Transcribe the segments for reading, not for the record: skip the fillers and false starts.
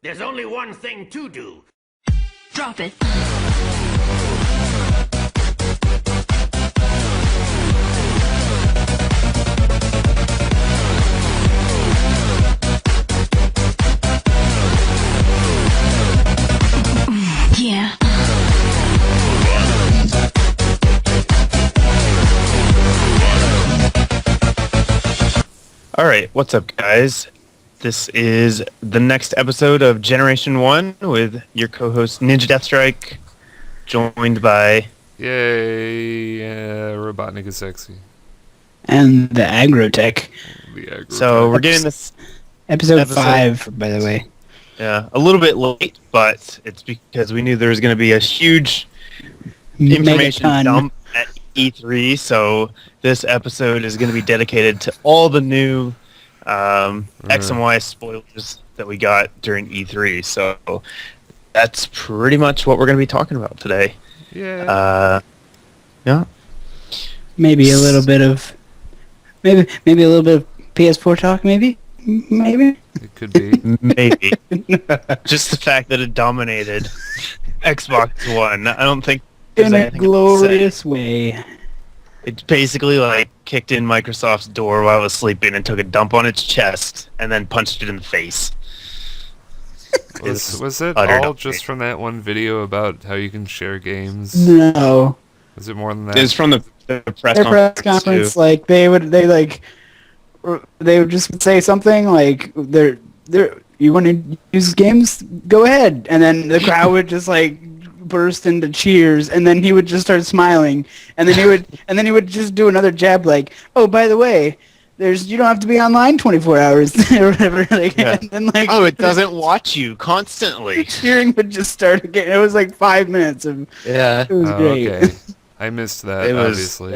There's only one thing to do. Drop it. Yeah. All right, what's up, guys? This is the next episode of Generation 1 with your co-host Ninja Deathstrike, joined by... Yay, RobotnikIsSexy. And the Agrotech. So we're getting this episode 5, by the way. Yeah, a little bit late, but it's because we knew there was going to be a huge information dump at E3, so this episode is going to be dedicated to all the new X and Y spoilers that we got during E3. So that's pretty much what we're going to be talking about today. Yeah. Yeah. Maybe a little bit of maybe a little bit of PS4 talk. Maybe. It could be. Maybe. Just the fact that it dominated Xbox One. I don't think there's In a anything to say. glorious way. It basically like kicked in Microsoft's door while I was sleeping and took a dump on its chest and then punched it in the face. Was it utter all domination. just from that one video about how you can share games? No. Was it more than that? It was from the press Their conference. press conference, too. like they would just say something like you want to use games, go ahead, and then the crowd would just like burst into cheers, and then he would just start smiling, and then he would just do another jab like, oh, by the way, you don't have to be online 24 hours or whatever, like, Yeah. and then like, Oh, it doesn't watch you constantly. cheering would just start again. It was like 5 minutes of Yeah. it was great. Okay. I missed that, It was, obviously.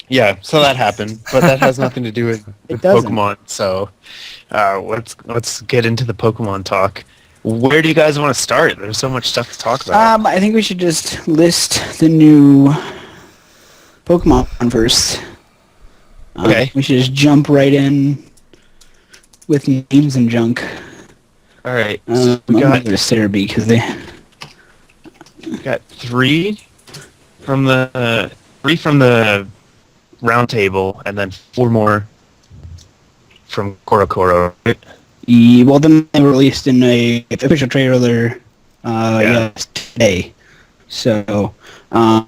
yeah, so that happened, but that has nothing to do with It doesn't. Pokemon. So, let's get into the Pokemon talk. Where do you guys want to start? There's so much stuff to talk about. I think we should just list the new Pokemon first. Okay. We should just jump right in with names and junk. All right, I'm so we gonna got go to Cerebi because they. three from the round table, and then 4 more from Korokoro. Right? Well, then they were released in a official trailer yesterday. So, hang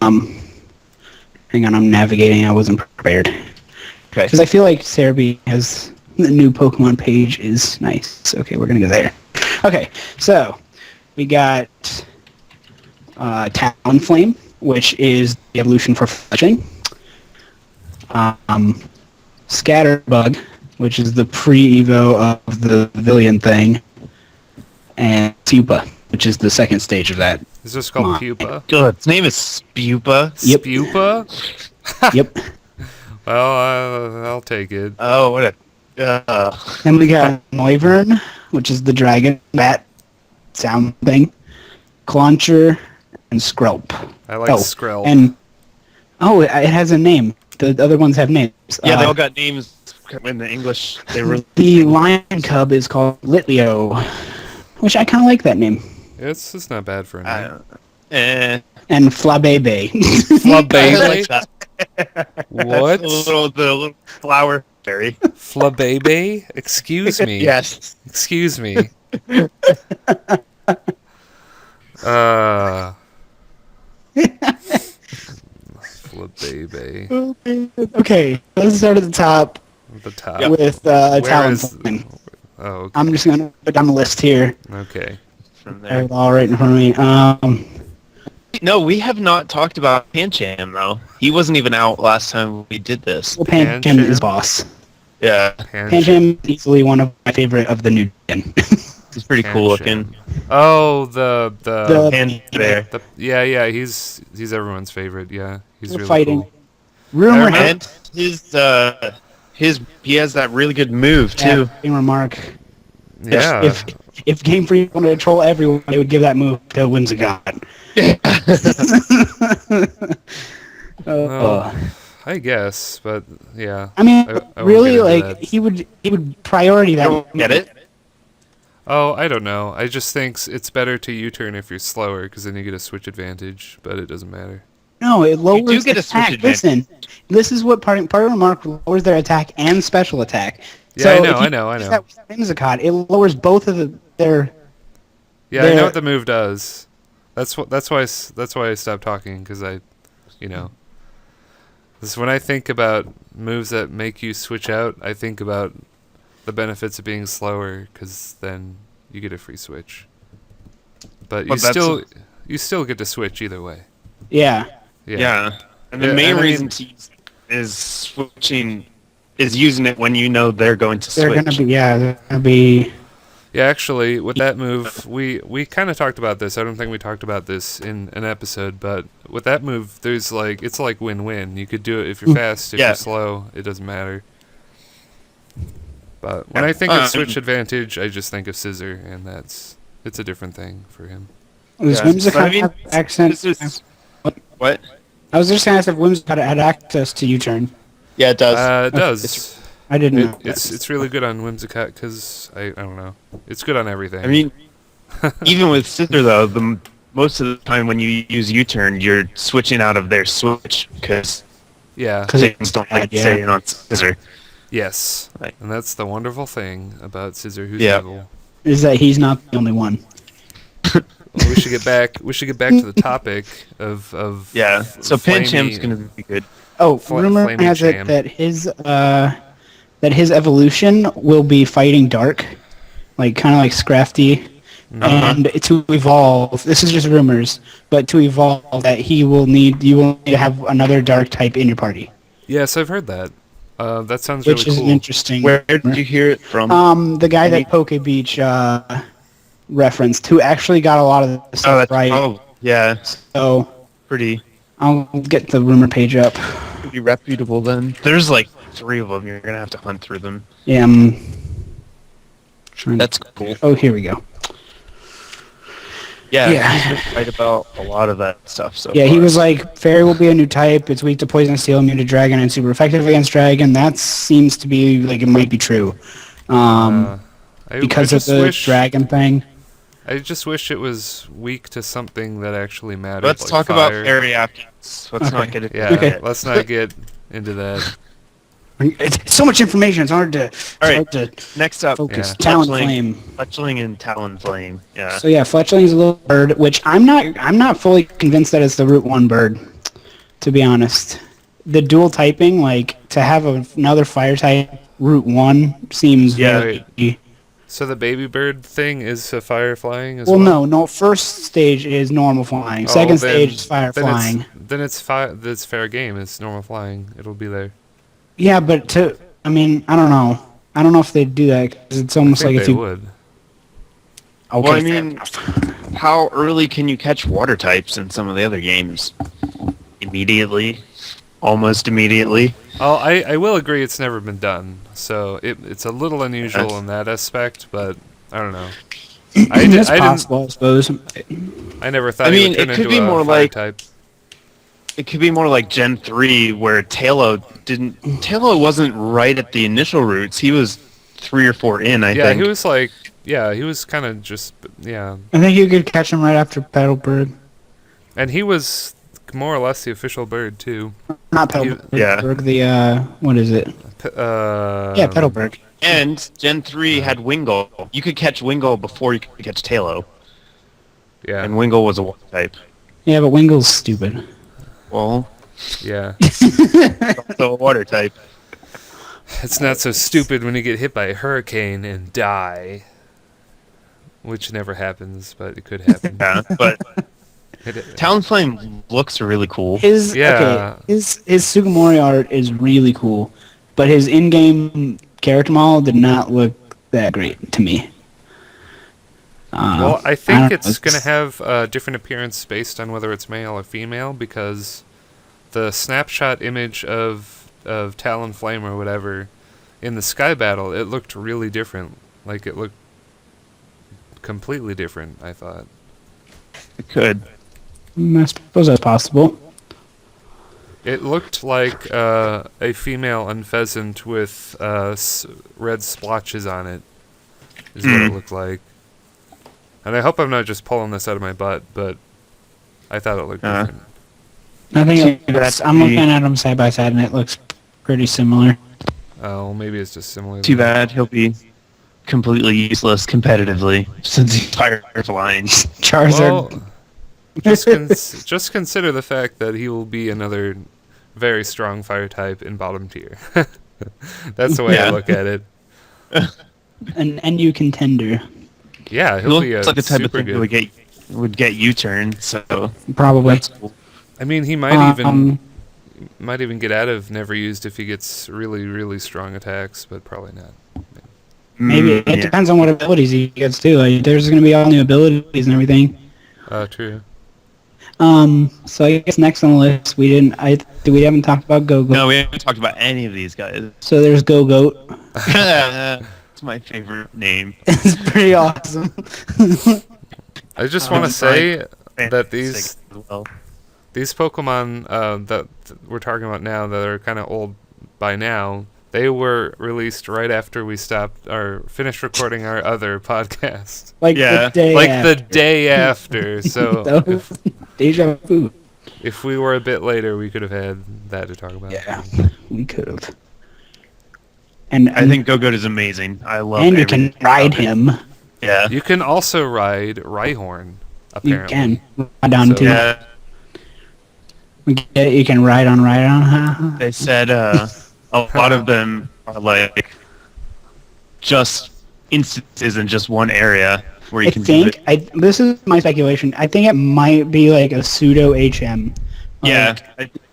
on, I'm navigating. I wasn't prepared Okay. because I feel like Cerebi has the new Pokemon page is nice. Okay, we're gonna go there. Okay, so we got Talonflame, which is the evolution for fletching. Scatterbug, which is the pre-evo of the pavilion thing, and Pupa, which is the second stage of that. Is this called Come on. Pupa? Good. Its name is Spupa. Yep. Spupa? Yep. Well, I'll take it. Oh, what a... And we got Noivern, which is the dragon bat sound thing, Clauncher, and Skrelp. I like Skrelp. And it has a name. The other ones have names. yeah, they all got names in the English. They were... The lion cub is called Litleo, which I kind of like that name. It's not bad for a name. And Flabebe. Flabebe? What? What? The little flower fairy. Flabebe? Excuse me. Yes. Excuse me. Flabebe. Okay, let's start at the top The top. with Where is... Talonflame. Oh, okay. I'm just going to put down the list here. Okay. From I there. have it all right in front of me. No, we have not talked about Pancham, though. He wasn't even out last time we did this. Well, Pancham Pancham? is boss. Yeah, Pancham is easily one of my favorite of the new gen. he's pretty cool Pancham. looking. Oh, the Panda bear. yeah, he's everyone's favorite. Yeah, he's We're really fighting. cool. Rumor And has he has that really good move, too. remark. Yeah. If Game Freak wanted to troll everyone, they would give that move to Whimsicott. Well, I guess, but yeah. I mean, I won't really, get into like that. he would priority that. Don't get it? Oh, I don't know. I just think it's better to U-turn if you're slower, because then you get a switch advantage, but it doesn't matter. No, it lowers do get a switch attack. advantage. Listen, this is what part of Remark lowers their attack and special attack. Yeah, So I if know, you I know. use that with Whimsicott, it lowers both of their. Yeah, I There- know what the move does. That's why I stopped talking, because this when I think about moves that make you switch out, I think about the benefits of being slower, because then you get a free switch. But you still get to switch either way. Yeah. Yeah. And the Yeah, main and I reason mean- to use it is switching is using it when you know they're going to They're switch. gonna be. Yeah, actually, with that move, we kind of talked about this. I don't think we talked about this in an episode, but with that move, it's like win-win. You could do it if you're fast, if Yeah. you're slow, it doesn't matter. But when I think of switch advantage, I just think of Scissor, and it's a different thing for him. Does Yeah. Whimsicott But I mean, have accent? This is, what? I was just gonna ask if Whimsicott had access to U-turn. Yeah, it does. It does. I didn't know. It's really good on Whimsicott, because I don't know. It's good on everything. I mean, even with Scissor, though, most of the time when you use U-turn, you're switching out of their switch because yeah. things don't like Yeah. staying on Scissor. Yes. Right. And that's the wonderful thing about Scissor, who's Yeah. evil. Is that he's not the only one. Well, we should get back to the topic of Yeah, so Pinch Him's Flamey- going to be good. Oh, Fla- rumor Flaming has it Jam. that his evolution will be fighting dark, like kind of like Scrafty, and to evolve. This is just rumors, but to evolve, that you will need to have another dark type in your party, Yes, I've heard that. That sounds which really is cool. an interesting. Where did you hear it from? The guy that Poke Beach referenced, who actually got a lot of the Oh, stuff that's right. yeah, So pretty I'll get the rumor page up. reputable then. There's like 3 of them. You're going to have to hunt through them. Yeah, I'm trying. That's cool. Oh, here we go. Yeah, Yeah. he's been right about a lot of that stuff. So Yeah, he far. was like, Fairy will be a new type. It's weak to poison, steel, immune to dragon, and super effective against dragon. That seems to be like it might be true, I because of just the wish- dragon thing. I just wish it was weak to something that actually mattered. Let's like talk about fire. Fairy afterwards. Let's not Okay. get it. Yeah, Okay. let's not get into that. It's so much information. It's hard to. It's All right. hard to Next up, focus. Yeah. Talonflame. Fletchling and Talonflame. Yeah. So yeah, Fletchling is a little bird, which I'm not fully convinced that it's the root 1 bird, to be honest. The dual typing, like to have another fire type root 1 seems Yeah. very. So the baby bird thing is a fire flying as well? Well, no. First stage is normal flying. Oh, Second then- stage is fire then flying. It's fair game. It's normal flying. It'll be there. Yeah, but I don't know. I don't know if they'd do that, because it's almost I think like if they you. would. Okay, Well, I fair mean, enough. how early can you catch water types in some of the other games? Immediately, almost immediately. Oh, I will agree it's never been done. So it's a little unusual That's- in that aspect, but I don't know. It's possible, I suppose. I never thought I mean, it would it turn could into be a more fire like- type. It could be more like Gen 3, where Tailo wasn't right at the initial roots. He was 3 or 4 in, I Yeah, think. he was kind of just, yeah. I think you could catch him right after Petalburg. And he was more or less the official bird, too. Not Petalburg. Yeah. The what is it? Yeah, Petalburg. And Gen 3 had Wingull. You could catch Wingull before you could catch Tailo. Yeah, And Wingull was a water type. Yeah, but Wingle's stupid. Well, yeah. also a water type. It's not so stupid when you get hit by a hurricane and die. Which never happens, but it could happen. Yeah, but It- Talonflame looks really cool. His Yeah. his Sugimori art is really cool, but his in-game character model did not look that great to me. Well, I I think don't it's know. going to have a different appearance based on whether it's male or female, because the snapshot image of Talonflame or whatever in the Sky Battle, it looked really different. Like, it looked completely different, I thought. It could. I suppose that's possible. It looked like a female unpheasant with red splotches on it, is what it looked like. And I hope I'm not just pulling this out of my butt, but I thought it looked different. I think I'm looking at them side by side, and it looks pretty similar. Oh, maybe it's just similar. Too bad he'll be completely useless competitively since he's tired of flying. Charizard. Well, just consider the fact that he will be another very strong fire type in bottom tier. That's the way I look at it. An NU contender. Yeah, He he'll be looks like the type of super thing good. that would get U-turn, so Probably. that's cool. I mean, he might even get out of never used if he gets really, really strong attacks, but probably not. Maybe. It depends on what abilities he gets, too. Like, there's going to be all new abilities and everything. True. So I guess next on the list, we haven't talked about Go-Goat. No, we haven't talked about any of these guys. So there's Go-Goat. It's my favorite name. It's pretty awesome. I just want to say that Fantastic as well. these Pokemon that we're talking about now that are kind of old by now, they were released right after we finished recording our other podcast. Like the day after. So deja vu. if we were a bit later, we could have had that to talk about. Yeah, we could have. And I think Go-Goat is amazing. I love and you can ride him. Yeah. You can also ride Rhyhorn, apparently. You can ride on too. Yeah. You can ride on. They said a lot of them are like just instances in just one area where you can do it. This is my speculation. I think it might be like a pseudo HM. Yeah.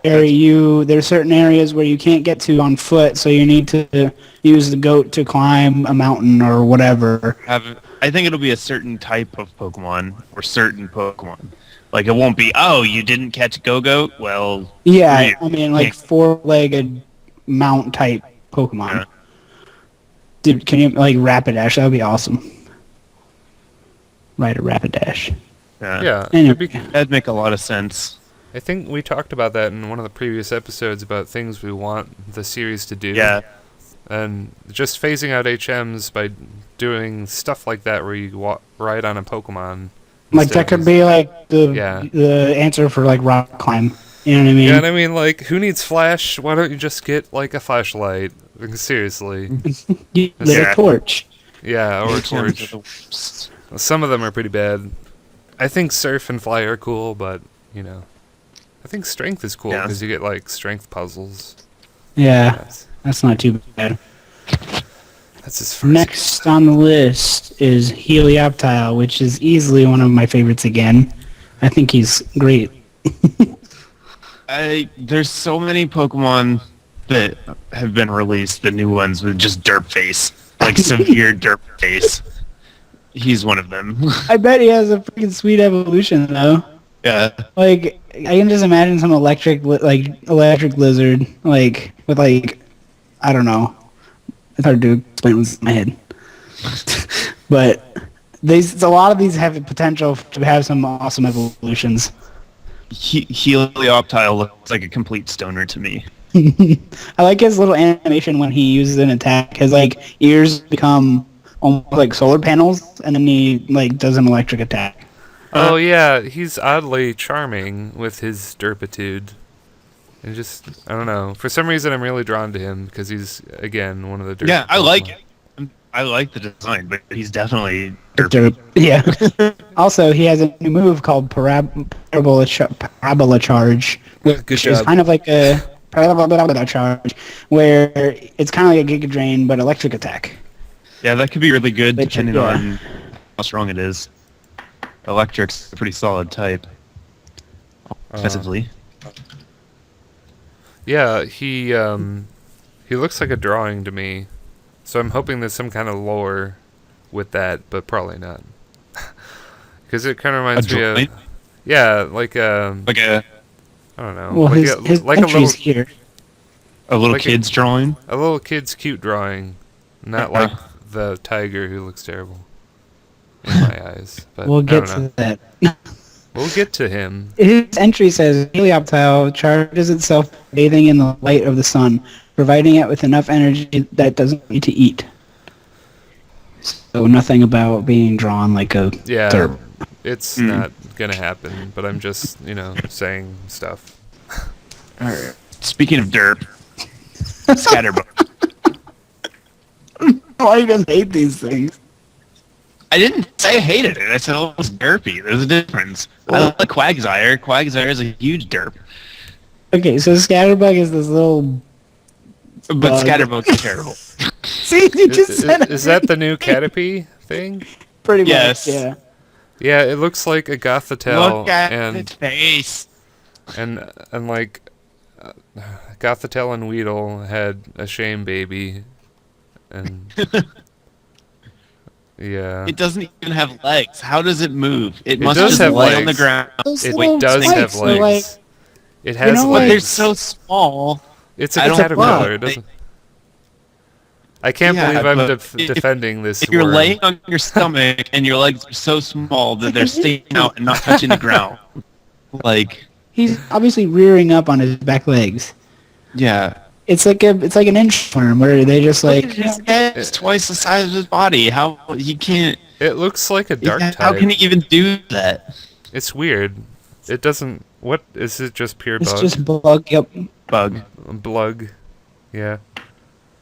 There's certain areas where you can't get to on foot, so you need to use the goat to climb a mountain or whatever. I think it'll be a certain type of Pokemon or certain Pokemon. Like it won't be, oh, you didn't catch Go-Goat? Well, yeah, I mean like four-legged mount type Pokemon. Yeah. Dude, can you like Rapidash? That would be awesome. Ride a Rapidash. Yeah. Anyway. That'd make a lot of sense. I think we talked about that in one of the previous episodes about things we want the series to do. Yeah. And just phasing out HMs by doing stuff like that where you ride on a Pokemon. Like that could be like the answer for like rock climb. You know what I mean? Yeah, and I mean like who needs flash? Why don't you just get like a flashlight? Like, seriously. You lit a torch. Yeah, or a torch. Some of them are pretty bad. I think Surf and Fly are cool, but you know, I think Strength is cool because you get like strength puzzles. Yeah, that's not too bad. That's as far Next on the list is Helioptile, which is easily one of my favorites again. I think he's great. There's so many Pokemon that have been released, the new ones with just derp face, like severe derp face. He's one of them. I bet he has a freaking sweet evolution though. Yeah. Like I can just imagine some electric lizard, like with like I don't know. It's hard to explain what's in my head. But a lot of these have the potential to have some awesome evolutions. Helioptile looks like a complete stoner to me. I like his little animation when he uses an attack. His like ears become almost like solar panels, and then he like does an electric attack. Oh yeah, he's oddly charming with his derpitude. And just, I don't know. For some reason, I'm really drawn to him because he's, again, one of the derp. Yeah, I like it. I like the design, but he's definitely derp. Yeah. Also, he has a new move called Parabola Charge, which is kind of like a Parabola Charge, where it's kind of like a Giga Drain, but electric attack. Yeah, that could be really good depending on how strong it is. Electric's a pretty solid type. Offensively. Yeah, he looks like a drawing to me, so I'm hoping there's some kind of lore with that, but probably not, because it kind of reminds me of like a I don't know, well, like his like a little here. A little like kid's drawing. A little kid's cute drawing, not like the tiger who looks terrible in my eyes. But We'll get to that. We'll get to him. His entry says Helioptile charges itself bathing in the light of the sun, providing it with enough energy that it doesn't need to eat. So nothing about being drawn like a Yeah, derp. it's not gonna happen, but I'm just, saying stuff. All right. Speaking of derp, Scatterbug. Why do you guys hate these things? I didn't say I hated it. I said it was derpy. There's a difference. I like Quagsire. Quagsire is a huge derp. Okay, so Scatterbug is this little... But Bug. Scatterbug is terrible. See, you just said Is that the new Caterpie thing? pretty Yes. much, yeah. Yeah, it looks like a Gothitelle Look at and its face. like Gothitelle and Weedle had a shame baby, and yeah, It doesn't even have legs. How does it move? It must does just have lay on the legs. ground. Those it little does spikes have are legs. It has know But what? they're legs. so small. It's a I don't- caterpillar. It They- doesn't. I can't Yeah, believe I'm but if- defending this. If you're worm. laying on your stomach and your legs are so small that they're sticking out and not touching the ground, like, He's obviously rearing up on his back legs. yeah. It's like an inchworm where they just Look like... at his head is twice the size of his body. How he can't? It looks like a dark type. How can he even do that? It's weird. It doesn't. What is it? Just pure It's bug? just bug, yep. Bug. Blug. Yeah.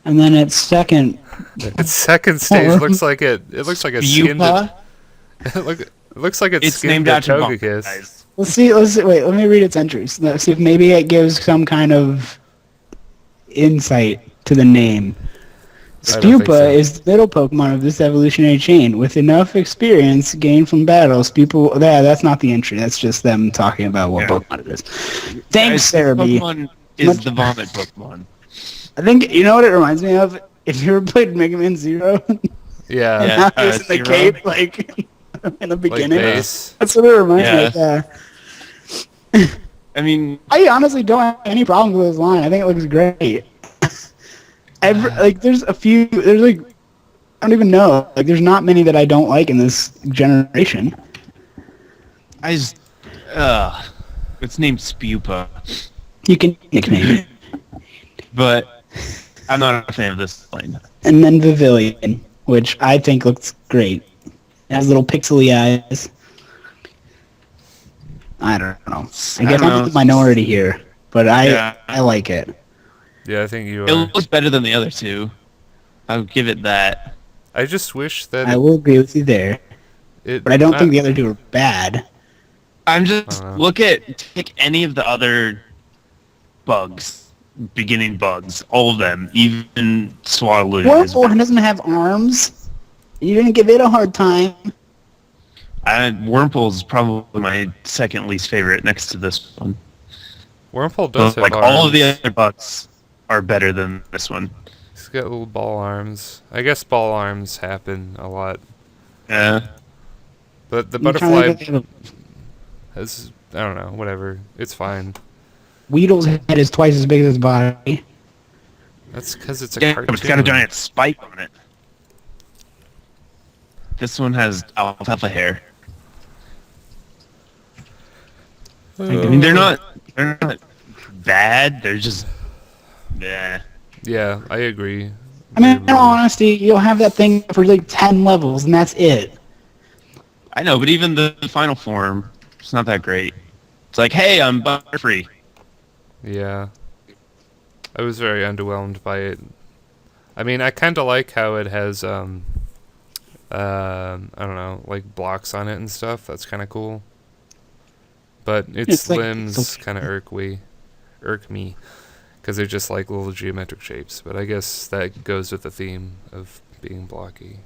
And then its second... Its second stage looks like it. It looks like a skinned. Pupa? It looks like It's skinned named a after Togekiss. guys. Let's see, wait, let me read its entries. Let's see if maybe it gives some kind of insight to the name. I don't think Spupa so. is the middle Pokemon of this evolutionary chain. With enough experience gained from battle, Spupa... That's not the entry, that's just them talking about what Yeah. Pokemon it is. Thanks, Guys, Cerebi. Pokemon is the vomit Pokemon. I think, you know what it reminds me of? If you ever played Mega Man Zero, Yeah. Yeah. now he's in the Zero. cape, like, in the Like beginning. base. That's what it reminds me of. I mean, I honestly don't have any problems with this line. I think it looks great. There's a few. There's like, I don't even know. Like, there's not many that I don't like in this generation. I just, it's named Spupa, You can nickname it. but I'm not a fan of this line. And then Vivillon, which I think looks great. It has little pixely eyes. I don't know. I guess don't I'm know. the minority here, but I Yeah. like it. Yeah, I think you It are. looks better than the other two. I'll give it that. I just wish that I will agree with you there, it. but I don't think the other two are bad. I'm just Uh-huh. take any of the other bugs, beginning bugs, all of them, even Swallow. Wurmple doesn't have arms. You didn't give it a hard time. Wurmple is probably my second least favorite, next to this one. Wurmple does have Like arms. all of the other bugs are better than this one. He's got little ball arms. I guess ball arms happen a lot, Yeah. but the I'm trying to butterfly think of- has. I don't know. Whatever. It's fine. Weedle's head is twice as big as his body. That's because it's a Yeah, cartoon. but it's got a giant spike on it. This one has alfalfa hair. I mean, they're not bad. They're just, yeah. Yeah, I agree. I mean, in all honesty, you'll have that thing for like 10 levels, and that's it. I know, but even the final form, it's not that great. It's like, hey, I'm Butterfree. Yeah. I was very underwhelmed by it. I mean, I kind of like how it has, I don't know, like blocks on it and stuff. That's kind of cool. But its It's like- limbs kind of irk me. Because they're just like little geometric shapes. But I guess that goes with the theme of being blocky.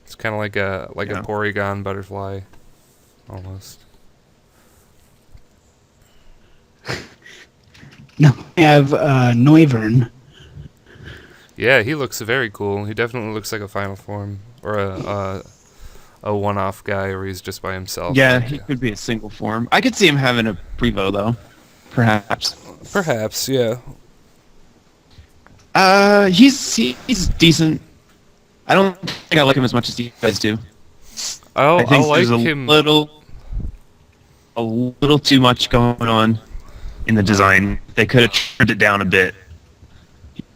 It's kind of like a Yeah. Porygon butterfly, almost. No, we have Noivern. Yeah, he looks very cool. He definitely looks like a final form or a one-off guy where he's just by himself. Yeah, Like, he could be a single form. I could see him having a Prevo, though. Perhaps. perhaps, yeah. He's decent. I don't think I like him as much as you guys do. I I'll think like there's a him. little... a little too much going on in the design. They could have trimmed it down a bit.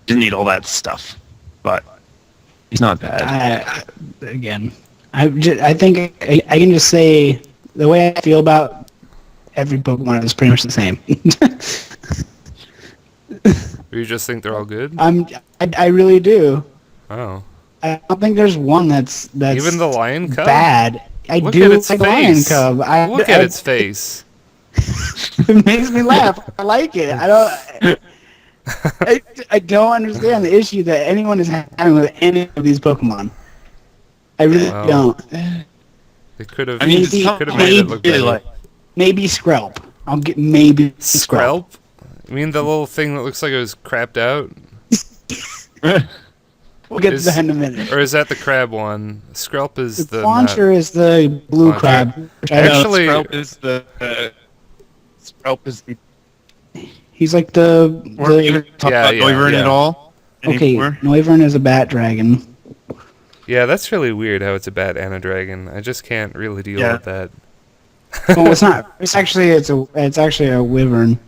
Didn't need all that stuff, but he's not bad. I think I can just say the way I feel about every Pokemon is pretty much the same. Or you just think they're all good? I really do. Oh. I don't think there's one that's Even the lion cub? bad. I Look do at its like face. Lion Cub. Look at its face. It makes me laugh. I like it. I don't understand the issue that anyone is having with any of these Pokemon. I really don't. They could have. I mean, could have made it look better. Maybe Skrelp. I'll get maybe Skrelp? You mean the little thing that looks like it was crapped out? We'll get to that in a minute. Or is that the crab one? Skrelp is the Launcher is the blue Launcher. crab. Actually, Skrelp is the He's like the talk about Noivern at all? Okay, Noivern is a bat dragon. Yeah, that's really weird how it's a bat and a dragon. I just can't really deal with that. Well, it's not. It's actually a wyvern,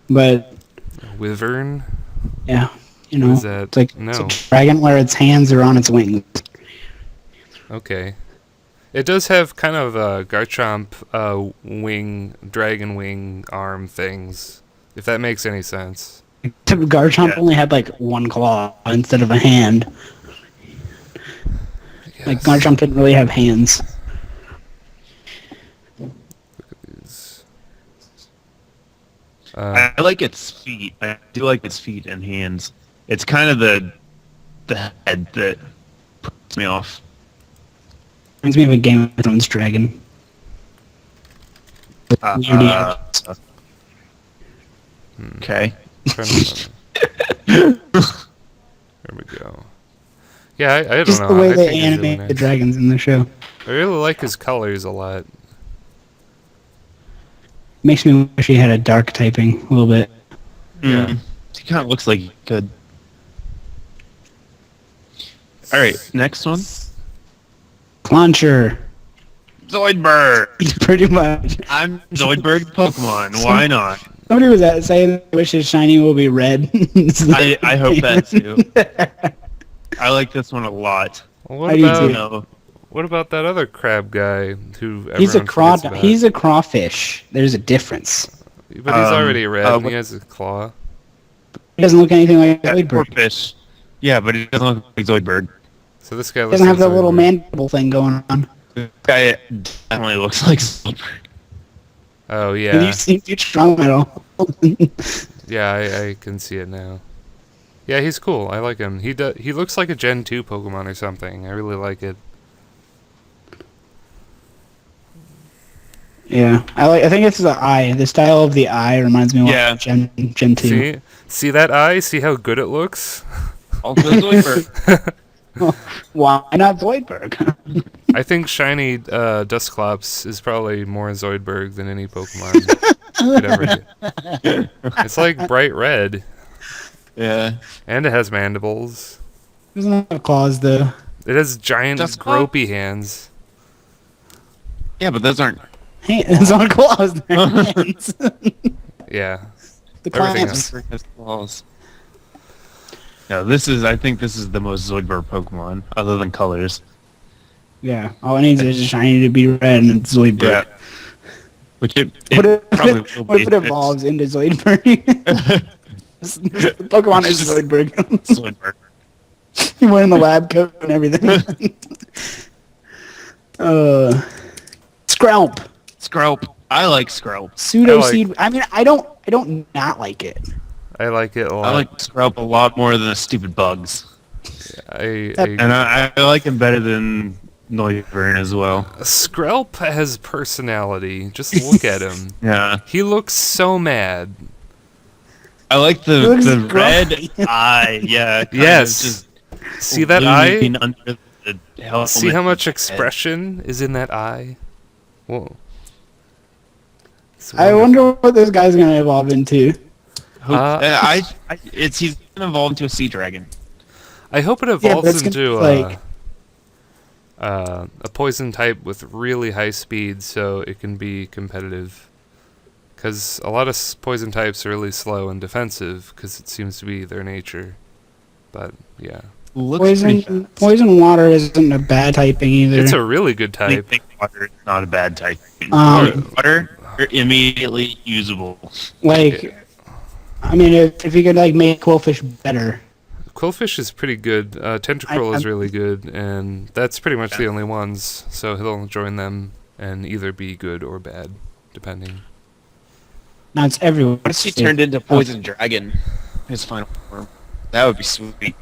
but Wyvern? yeah, you know, Is that- it's like no. it's a dragon where its hands are on its wings. Okay. It does have kind of Garchomp wing, dragon wing arm things, if that makes any sense. Except Garchomp only had like one claw instead of a hand. Like Garchomp didn't really have hands. I like its feet. I do like its feet and hands. It's kind of the head that puts me off. Reminds me of a Game of Thrones dragon. Okay. There we go. Yeah, I don't Just know. the way I they think he's animate really the nice. dragons in the show. I really like his colors a lot. Makes me wish he had a dark typing a little bit. Yeah. He kind of looks like he could. Alright, next one. Launcher. Zoidberg! Pretty much. I'm Zoidberg Pokemon. Why not? Somebody was saying they wish his shiny will be red. I hope that too. I like this one a lot. Well, what I do about too. No. what about that other crab guy who He's a everyone forgets about? He's a crawfish. There's a difference. But he's already red and he has a claw. He doesn't look anything like That poor Zoidberg. fish. Yeah, but he doesn't look like Zoidberg. So this guy He looks doesn't have like that little Zoidberg. mandible thing going on. This guy definitely looks like Zoidberg. Oh Have yeah, you seen Futurama at all? yeah, I can see it now. Yeah, he's cool. I like him. He looks like a Gen 2 Pokemon or something. I really like it. Yeah, I think it's the eye. The style of the eye reminds me of Gen 2. See that eye? See how good it looks? Also Zoidberg. Why not Zoidberg? I think shiny Dusclops is probably more Zoidberg than any Pokemon could ever get. It's like bright red, Yeah. and it has mandibles. Doesn't have claws though. It has giant, Dusclops? gropey hands. Yeah, but those aren't. Hey, it's on claws. They're hands. Yeah. The Everything clamps. else. Zoidberg has claws. No, I think this is the most Zoidberg Pokemon, other than colors. Yeah, all it needs is a shiny to be red and it's Zoidberg. Yeah. Which it What probably will if, what if be. it evolves into Zoidberg? The Pokemon is Zoidberg. Zoidberg. You're wearing the lab coat and everything. Skrelp. Skrelp. I like Skrelp. Pseudo seed. I mean, I don't not like it. I like it a lot. I like Skrelp a lot more than the stupid bugs. And I like him better than Noivern as well. Skrelp has personality. Just look at him. Yeah. He looks so mad. I like He looks the red grumpy. eye. Yeah. kind of Yes. just See that eye? looming under the helmet. See how much expression is in that eye? Whoa. It's I wonder what this guy's gonna evolve into. He's gonna evolve into a sea dragon. I hope it but evolves it's gonna into be like- a poison type with really high speed, so it can be competitive. Because a lot of poison types are really slow and defensive, because it seems to be their nature. But, yeah. Poison water isn't a bad typing either. It's a really good type. Water is not a bad type. Water are immediately usable. Like, I mean, if you could like make Quillfish better. Quillfish is pretty good. Tentacruel is really good, and that's pretty much the only ones. So he'll join them and either be good or bad, depending. Now it's everyone. What if he turned into Poison Dragon? His final form. That would be sweet.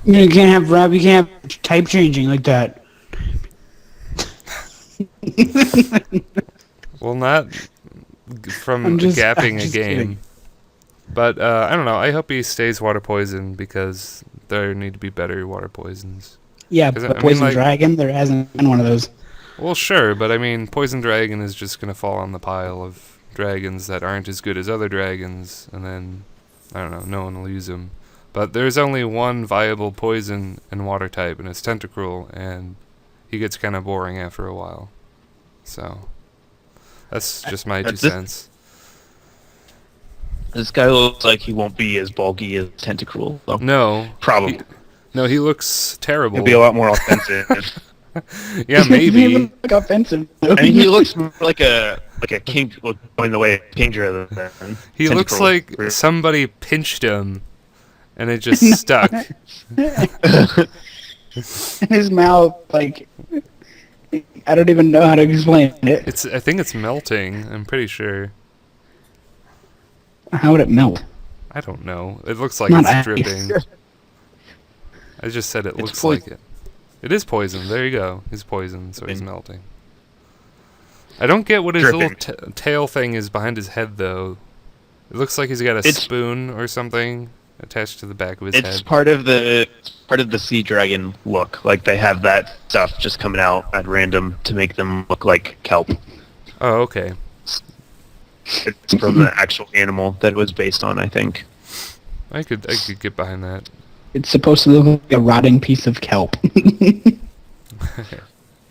You can't have type changing like that. Well, not from gapping a game. Kidding. But, I don't know, I hope he stays water poison, because there need to be better water poisons. Yeah, but Poison Dragon, there hasn't been one of those. Well, sure, but I mean, Poison Dragon is just going to fall on the pile of dragons that aren't as good as other dragons, and then, I don't know, no one will use them. But there's only one viable poison and water type, and it's Tentacruel, and he gets kind of boring after a while. So, that's just my 2 cents. This guy looks like he won't be as bulky as Tentacruel, though. No. Probably. He looks terrible. He'll be a lot more offensive. Yeah, maybe. He looks like offensive. I mean, he looks more like a king, going the way of Kingdra than He looks like somebody pinched him, and it just stuck. His mouth, like, I don't even know how to explain it. I think it's melting, I'm pretty sure. How would it melt? I don't know. It looks like it's dripping. I just said it looks like it. It is poison. There you go. He's poison, so he's melting. I don't get what his little tail thing is behind his head, though. It looks like he's got a spoon or something attached to the back of his head. It's part of the sea dragon look. Like, they have that stuff just coming out at random to make them look like kelp. Oh, okay. It's from the actual animal that it was based on, I think. I could get behind that. It's supposed to look like a rotting piece of kelp. It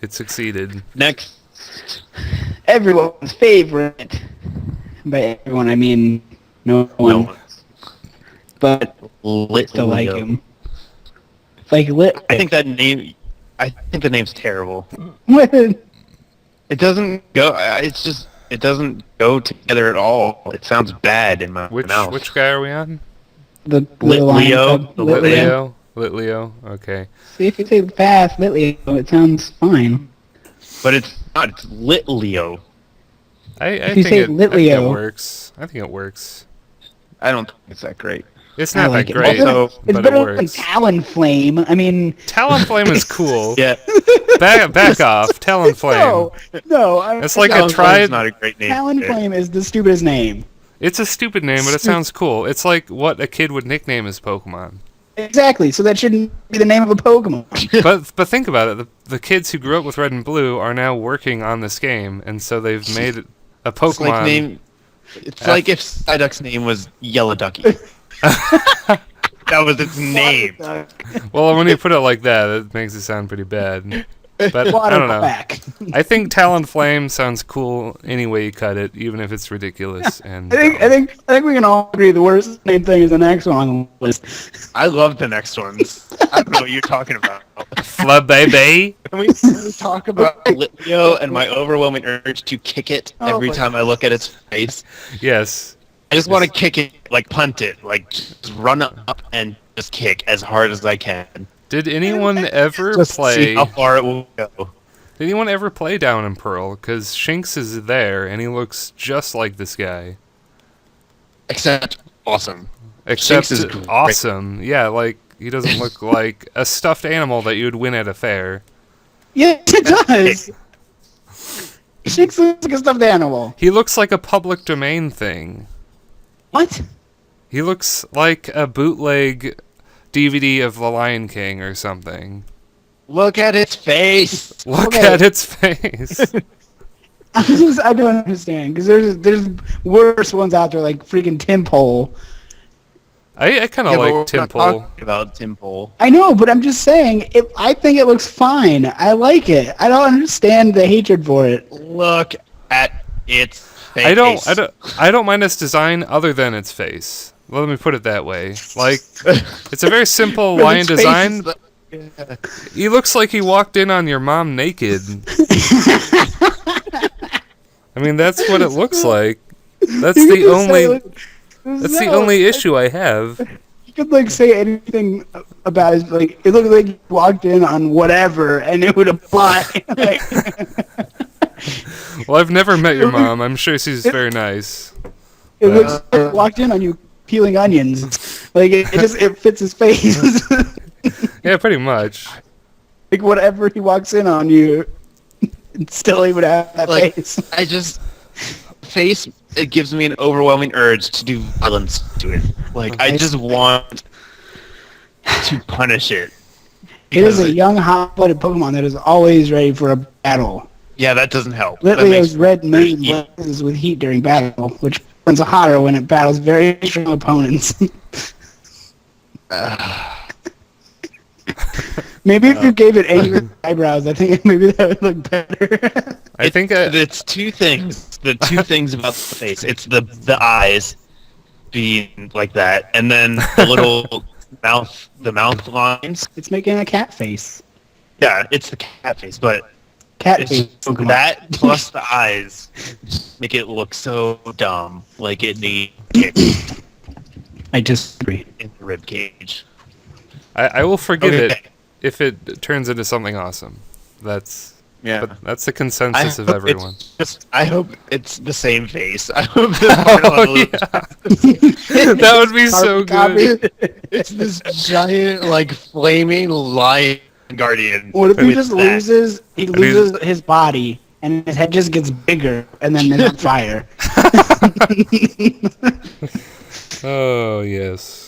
succeeded. Next. Everyone's favorite. By everyone, I mean no one. No. But still like him. Like I think the name's terrible. What? It doesn't go. It doesn't go together at all. It sounds bad in my mouth. Which guy are we on? The Litleo. Litleo. Okay. See, if you say fast Litleo, it sounds fine. But it's not. It's Litleo. I think it works. I think it works. I don't think it's that great. It's not like that great, it's but better it works. than Talonflame. I mean, Talonflame is cool. Yeah. Back off, Talonflame. No. It's like a tried. Not a great name. Talonflame is the stupidest name. It's a stupid name, but it sounds cool. It's like what a kid would nickname his Pokemon. Exactly. So that shouldn't be the name of a Pokemon. but think about it. The kids who grew up with Red and Blue are now working on this game, and so they've made a Pokemon. It's like if Psyduck's name was Yellow Ducky. That was its name. Well, when you put it like that, it makes it sound pretty bad. But I don't know. I think Talonflame sounds cool any way you cut it, even if it's ridiculous. And I think we can all agree the worst name thing is the next one on the list. I love the next ones. I don't know what you're talking about. Flub baby. Can we talk about Litleo and my overwhelming urge to kick it every time I look at its face? Yes. I just want to kick it, like punt it, like just run up and just kick as hard as I can. Did anyone ever just play? See how far it will go. Did anyone ever play Down in Pearl? Because Shinx is there, and he looks just like this guy. Except awesome. Except awesome. Yeah, like he doesn't look like a stuffed animal that you would win at a fair. Yes, it does. Shinx looks like a stuffed animal. He looks like a public domain thing. What? He looks like a bootleg DVD of The Lion King or something. Look at its face. Look at its face. I don't understand, because there's worse ones out there, like freaking Timpole. I kind of like Timpole. About Timpole. I know, but I'm just saying, I think it looks fine. I like it. I don't understand the hatred for it. Look at its I don't mind its design other than its face. Let me put it that way. Like, it's a very simple lion design. He looks like he walked in on your mom naked. I mean, that's what it looks like. That's the only issue I have. You could like say anything about his like. It looked like he walked in on whatever, and it would apply. Like, well, I've never met your mom. I'm sure she's very nice. It looks like he walked in on you peeling onions. Like it fits his face. Yeah, pretty much. Like whatever he walks in on you, still he would have that face. Face, it gives me an overwhelming urge to do violence to it. Like, I just want to punish it. It is a young, hot-blooded Pokemon that is always ready for a battle. Yeah, that doesn't help. Literally has red main blazes with heat during battle, which burns hotter when it battles very strong opponents. Maybe if you gave it angry eyebrows, I think maybe that would look better. I think it's two things. The two things about the face. It's the eyes being like that, and then the little the mouth lines. It's making a cat face. Yeah, it's the cat face, but cat face. That plus the eyes make it look so dumb, like it needs kicked. I disagree. In the rib cage. I will forgive it if it turns into something awesome. That's the consensus of everyone. I hope it's the same face. I hope that would be so good. It's this giant, like, flaming lion guardian. What if he just loses? He loses his body, and his head just gets bigger, and then it's on fire. Oh yes.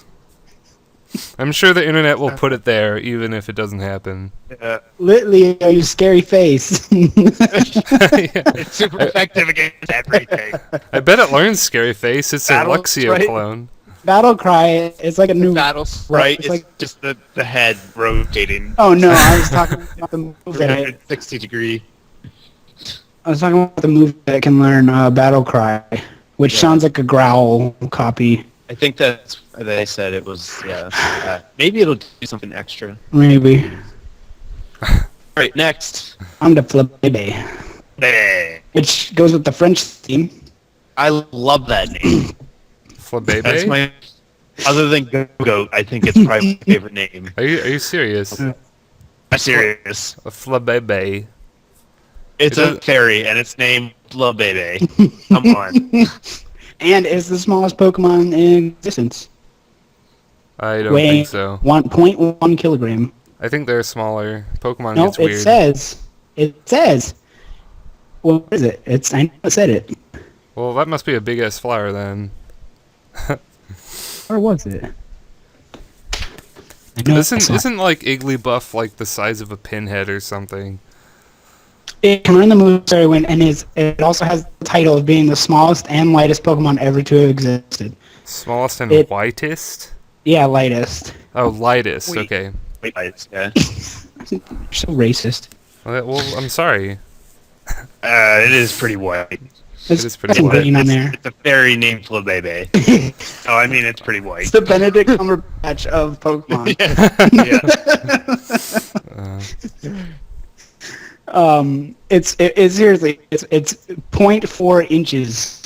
I'm sure the internet will put it there, even if it doesn't happen. Literally, a scary face. It's super effective against everything. I bet it learns Scary Face. It's a Luxio clone. Battle Cry is like a new battle sprite. It's like just the head rotating. Oh no, I was talking about the move 360 degree. I was talking about the move that it can learn Battle Cry, which sounds like a growl copy. I think they said it was, maybe it'll do something extra. Maybe. Alright, next. On to Flabébé. Which goes with the French theme. I love that name. Flabébé? That's my... Other than Goat, I think it's probably my favorite name. Are you serious? I'm serious. A Flabébé. It's a fairy, and it's named Flabébé. Come on. And is the smallest Pokemon in existence. I don't think so. 1.1 kilogram. I think they're smaller. Pokemon No, gets weird. It says. What is it? I know it said it. Well, that must be a big-ass flower then. Or was it? Isn't like Igglybuff like the size of a pinhead or something? It can learn the move Fairy Wind, and it also has the title of being the smallest and lightest Pokemon ever to have existed. Smallest and whitest? Yeah, lightest. Oh, lightest. Okay. Lightest, yeah. You're so racist. Well, I'm sorry. It is pretty white. It is pretty white. Green on there. It's a fairy named Flabébé. Oh, I mean, it's pretty white. It's the Benedict Cumberbatch of Pokemon. It's seriously, it's 0.4 inches.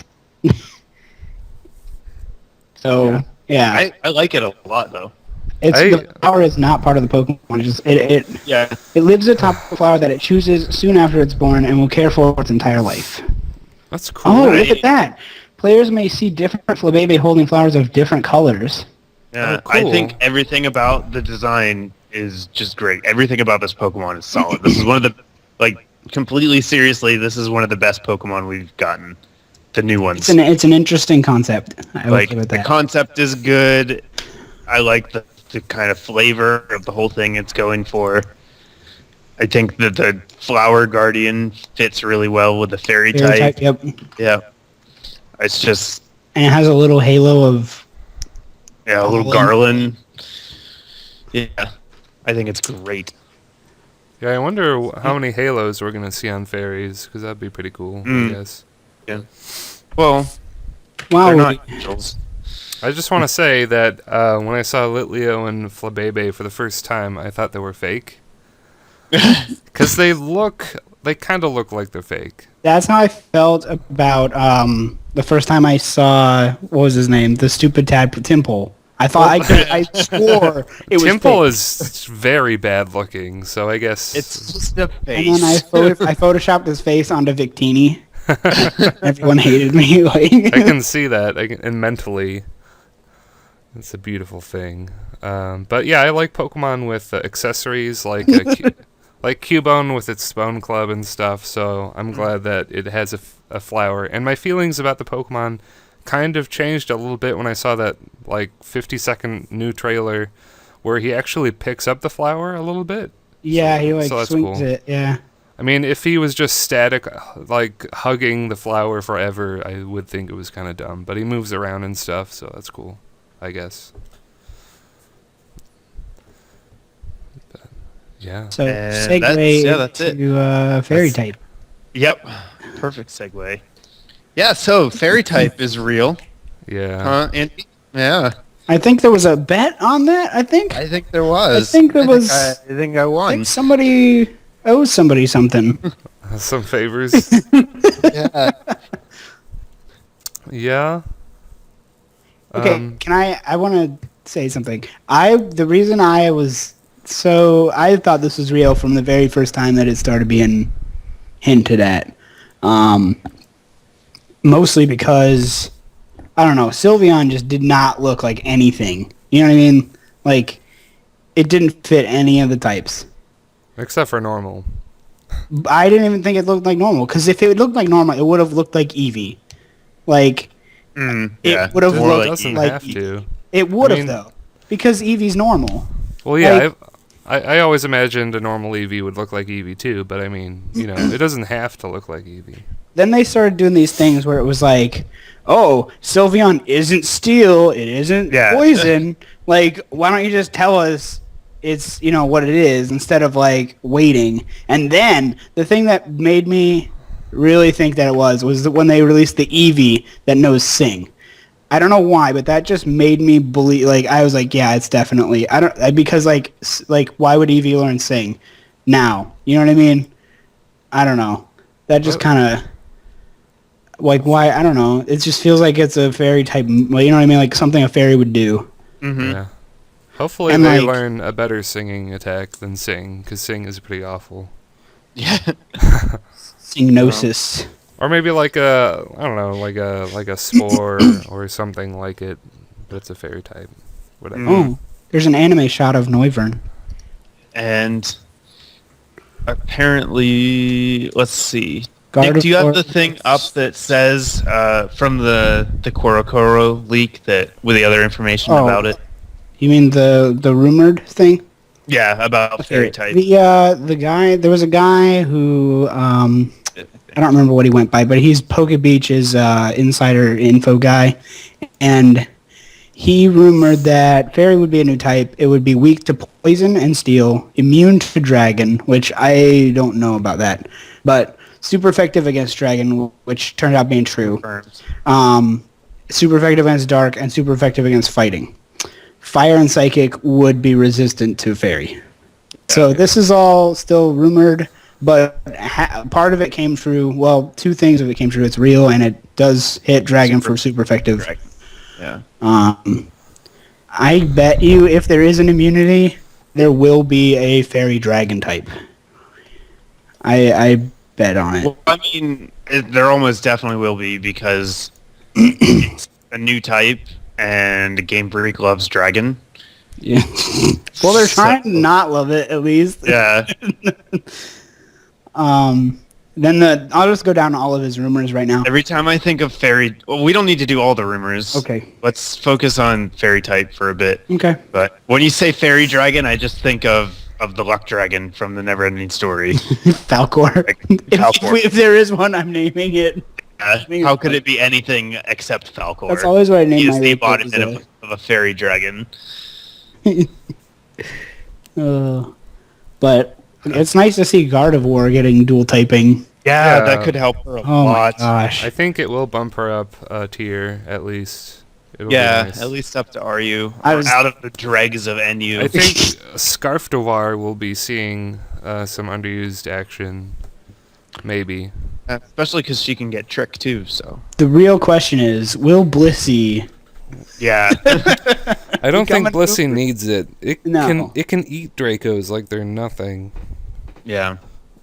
So yeah, I like it a lot though. The flower is not part of the Pokemon. It lives atop the flower that it chooses soon after it's born and will care for its entire life. That's cool. Oh, look at that! Players may see different Flabébé holding flowers of different colors. Yeah, cool. I think everything about the design is just great. Everything about this Pokemon is solid. This is one of the, like, completely seriously, this is one of the best Pokemon we've gotten. The new ones. It's an interesting concept. I like, with that. The concept is good. I like the kind of flavor of the whole thing it's going for. I think that the Flower Guardian fits really well with the Fairy type. Yep. Yeah. It's just... And it has a little halo of... Yeah, a little garland. Yeah. I think it's great. Yeah, I wonder how many halos we're going to see on fairies, because that'd be pretty cool, I guess. Yeah. Well, Wow. they're not angels. I just want to say that when I saw Litleo and Flabebe for the first time, I thought they were fake. Because they kind of look like they're fake. That's how I felt about the first time I saw, what was his name? The stupid tadpole, Timple. I thought I swore it was Timple fake. is very bad looking, so I guess It's just a face. And then I photoshopped his face onto Victini. Everyone hated me. Like, I can see that, and mentally, it's a beautiful thing. But yeah, I like Pokemon with accessories like like Cubone with its Bone Club and stuff. So I'm glad that it has a flower. And my feelings about the Pokemon kind of changed a little bit when I saw that like 50-second new trailer where he actually picks up the flower a little bit. yeah, he like So that's swings cool. it. Yeah. I mean, if he was just static, like hugging the flower forever, I would think it was kind of dumb. But he moves around and stuff, so that's cool, I guess. But, yeah. So And segue that's it. to fairy type. Yep. Perfect segue. Yeah, so fairy type is real. Yeah. Huh, Andy? Yeah. I think there was a bet on that. I think I think there was. I think I I won. think somebody owes somebody something. Some favors. Yeah. Yeah. Okay, I want to say something. The reason I thought this was real from the very first time that it started being hinted at. Mostly because, I don't know, Sylveon just did not look like anything. You know what I mean? Like, it didn't fit any of the types. Except for normal. I didn't even think it looked like normal, because if it looked like normal, it would have looked like Eevee. Like, Yeah. it would have More looked It doesn't like have to. It would have, mean- though. Because Eevee's normal. Well, yeah, Like- I always imagined a normal Eevee would look like Eevee too, but I mean, it doesn't have to look like Eevee. Then they started doing these things where it was like, oh, Sylveon isn't steel, it isn't poison. Like, why don't you just tell us it's, what it is instead of, like, waiting. And then the thing that made me really think that it was that when they released the Eevee that knows Sing. I don't know why, but that just made me believe, like, I was like, yeah, it's definitely, because, like, why would Eevee learn Sing now? You know what I mean? I don't know. That just kind of, like, why, I don't know. It just feels like it's a fairy type, well, you know what I mean? Like, something a fairy would do. Mm-hmm. Yeah. Hopefully And, they like- learn a better singing attack than Sing, because Sing is pretty awful. Yeah. Singnosis. Or maybe like a, I don't know, like a spore or something like it, but it's a fairy type. Whatever. Oh, there's an anime shot of Noivern. And apparently, let's see. Guard Nick, of do you have Forest. the thing up that says from the Korokoro leak that with the other information Oh. about it? You mean the rumored thing? Yeah, about fairy type. The guy, there was a guy who, I don't remember what he went by, but he's PokeBeach's insider info guy, and he rumored that fairy would be a new type. It would be weak to poison and steel, immune to dragon, which I don't know about that, but super effective against dragon, which turned out being true. Confirmed. Super effective against dark, and super effective against fighting. Fire and psychic would be resistant to fairy. So this is all still rumored, but part of it came true. Well, two things of it came true. It's real, and it does hit dragon for super effective. Dragon. Yeah. I bet you if there is an immunity, there will be a fairy dragon type. I bet on it. Well, I mean, there almost definitely will be because it's a new type, and Game Freak loves dragon. Yeah. Well, they're trying to not love it, at least. Yeah. Then I'll just go down all of his rumors right now. Every time I think of fairy, well, we don't need to do all the rumors. Okay. Let's focus on fairy type for a bit. Okay. But when you say fairy dragon, I just think of the luck dragon from the Neverending Story. Falcor. Like, If, Falcor. if there is one, I'm naming it. How could it be anything except Falcor? That's always what I name He my is the report, embodiment of a fairy dragon. But it's nice to see Gardevoir getting dual typing Yeah, Yeah. that could help her a Oh my lot. gosh. I think it will bump her up a tier at least. It'll Yeah, be nice. at least up to RU. I Or was- out of the dregs of NU. I think Scarf Devoir will be seeing some underused action, maybe. Especially because she can get tricked too, so. The real question is, will Blissey... Yeah. I don't think coming Blissey over? needs it. No. It can eat Dracos like they're nothing. Yeah.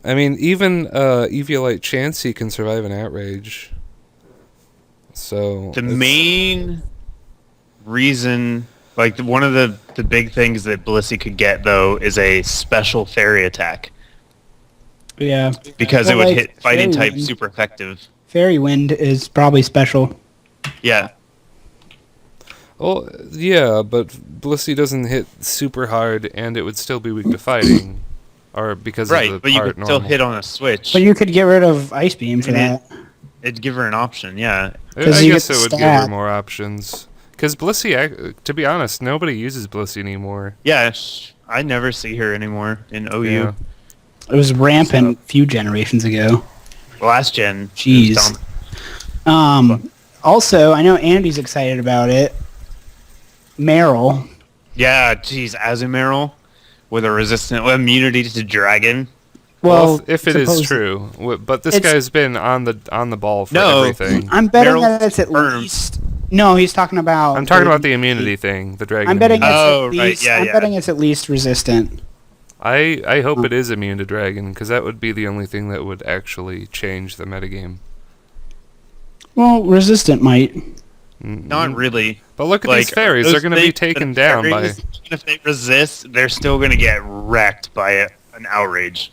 I mean, even Eviolite Chansey can survive an outrage. So The main reason, like one of the big things that Blissey could get though is a special fairy attack Yeah. because Well, it would like, hit fighting Fairy type Wind. super effective. Fairy Wind is probably special. Yeah. well, yeah, but Blissey doesn't hit super hard, and it would still be weak to fighting, or because Right, of the but you part could still normal. hit on a switch. But you could get rid of Ice Beam for And that. It'd give her an option, yeah. I 'Cause you guess get it would the give her stat. more options. Because Blissey, to be honest, nobody uses Blissey anymore. Yeah, I never see her anymore in OU. Yeah. It was rampant a few generations ago. Last gen. it was Jeez. dumb. Also, I know Andy's excited about it. Meryl. Yeah, geez, Azumarill with a resistant immunity to dragon. Well, if it is suppose- true, but this It's- guy's been on the ball for No. everything. I'm betting Meryl that it's at confirmed. least... No, he's talking about... I'm talking about the immunity thing, the dragon. I'm betting it's immunity. Oh, at right, least... yeah, I'm yeah. betting it's at least resistant. I hope it is immune to dragon, because that would be the only thing that would actually change the metagame. Well, resistant might. Not really. But look at Like, these fairies; they're those going to be things- taken the down by. fairies, even if they resist, they're still going to get wrecked by an outrage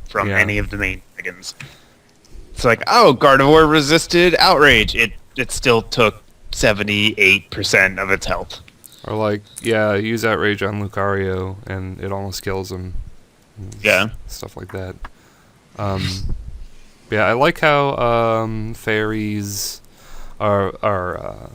from Yeah. any of the main dragons. It's like, oh, Gardevoir resisted outrage. It still took 78% of its health. Or like, yeah, use outrage on Lucario, and it almost kills him. Yeah. Stuff like that. Yeah, I like how fairies are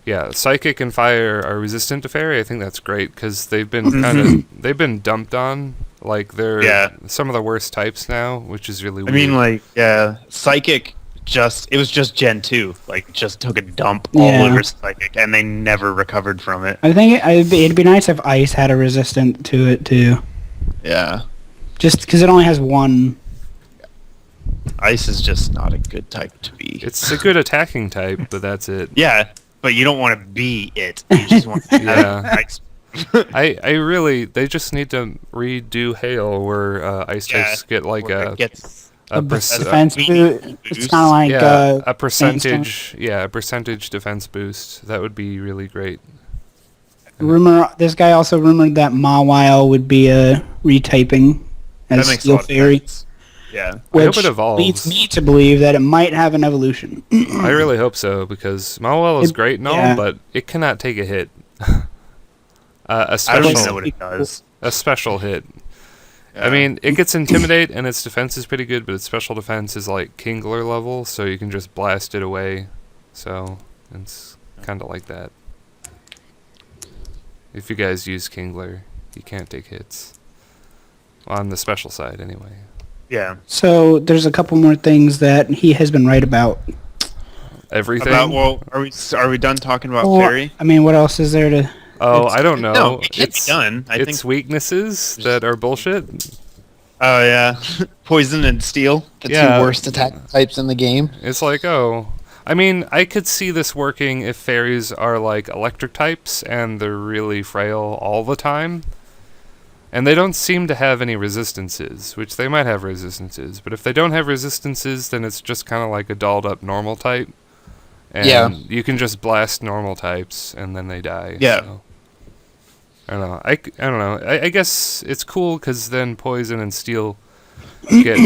yeah, psychic and fire are resistant to fairy. I think that's great because they've been they've been dumped on. Like they're Yeah. some of the worst types now, which is really I weird. mean, like, yeah, Psychic it was just Gen 2. Like, just took a dump Yeah. all over Psychic, and they never recovered from it. I think it'd be nice if Ice had a resistant to it, too. Yeah. Just because it only has one. Ice is just not a good type to be. it's a good attacking type, but that's it. Yeah, but you don't want to be it. You just want to Yeah. have Ice. I really they just need to redo Hail where ice types get like Where a it gets a Defense beat boost. It's boost. kind of like a percentage defense boost. That would be really great. This guy also rumored that Mawile would be a retyping that as makes a Steel lot of Fairy, sense. Yeah. I hope which it evolves. leads me to believe that it might have an evolution. I really hope so because Mawile is great and all, yeah. but it cannot take a hit. A I don't special, even know what it does. a special hit. I Yeah. mean, it gets Intimidate and its defense is pretty good, but its special defense is like Kingler level, so you can just blast it away. So it's kind of like that. If you guys use Kingler, you can't take hits. On the special side, anyway. Yeah. So there's a couple more things that he has been right about. Everything. Are we done talking about Well, Fairy? I mean, what else is there to... Oh, I don't know. No, it can't be done. I It's think. weaknesses that are bullshit. Oh yeah, Poison and Steel, the Yeah. two worst attack types in the game. It's like, oh. I mean, I could see this working if fairies are like electric types and they're really frail all the time. And they don't seem to have any resistances, which they might have resistances. But if they don't have resistances, then it's just kind of like a dolled up normal type. And Yeah. you can just blast normal types and then they die. Yeah. So. I don't know. I don't know. I guess it's cool because then Poison and Steel get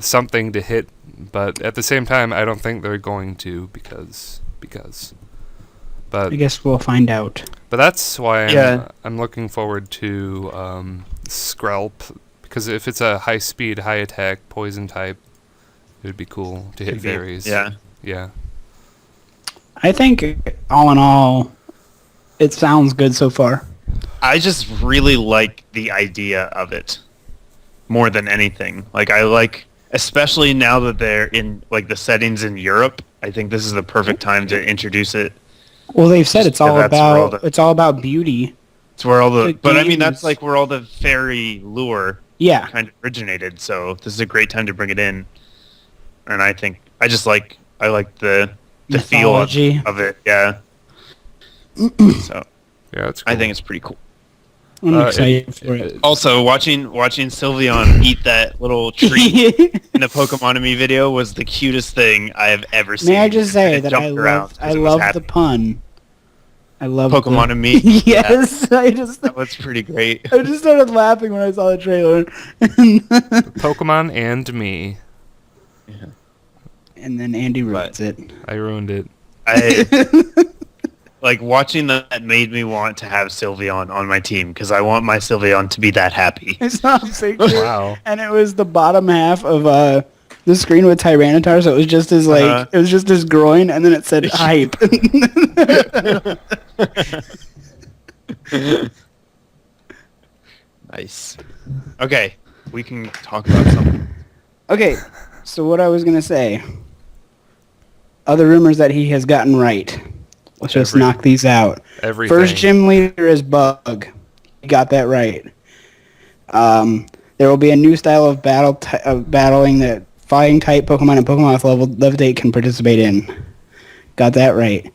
something to hit. But at the same time, I don't think they're going to because. But I guess we'll find out. but that's why Yeah. I'm looking forward to Skrelp, because if it's a high speed, high attack poison type, it would be cool to hit fairies. Yeah. Yeah. I think, all in all, it sounds good so far. I just really like the idea of it more than anything. Like I like especially now that they're in like the settings in Europe. I think this is the perfect time to introduce it. Well, they've said it's all that's where all about the- it's all about beauty. It's where all the, but I mean that's games- like where all the fairy lure Yeah. kind of originated. So this is a great time to bring it in. And I think I like the feel Mythology. of it. Yeah. So Yeah, it's cool. I think it's pretty cool. I'm excited for it. Also, watching Sylveon eat that little treat in the Pokemon video was the cutest thing I have ever seen. May I just say And it that I jumped around love 'cause I it was love happy. the pun. I love Pokemon and me. Yes, That was pretty great. I just started laughing when I saw the trailer. Pokemon and me. And then Andy ruins it. I ruined it. I like watching that made me want to have Sylveon on my team because I want my Sylveon to be that happy. I saw a picture, Wow. and it was the bottom half of the screen with Tyranitar, so it was just his like it was just his groin, and then it said hype. Nice. Okay, we can talk about something. Okay, so what I was gonna say, other rumors that he has gotten right. Let's just knock these out. Everything. First gym leader is Bug. He got that right. There will be a new style of battling that fighting type Pokemon and Pokemon with level Levitate can participate in. Got that right.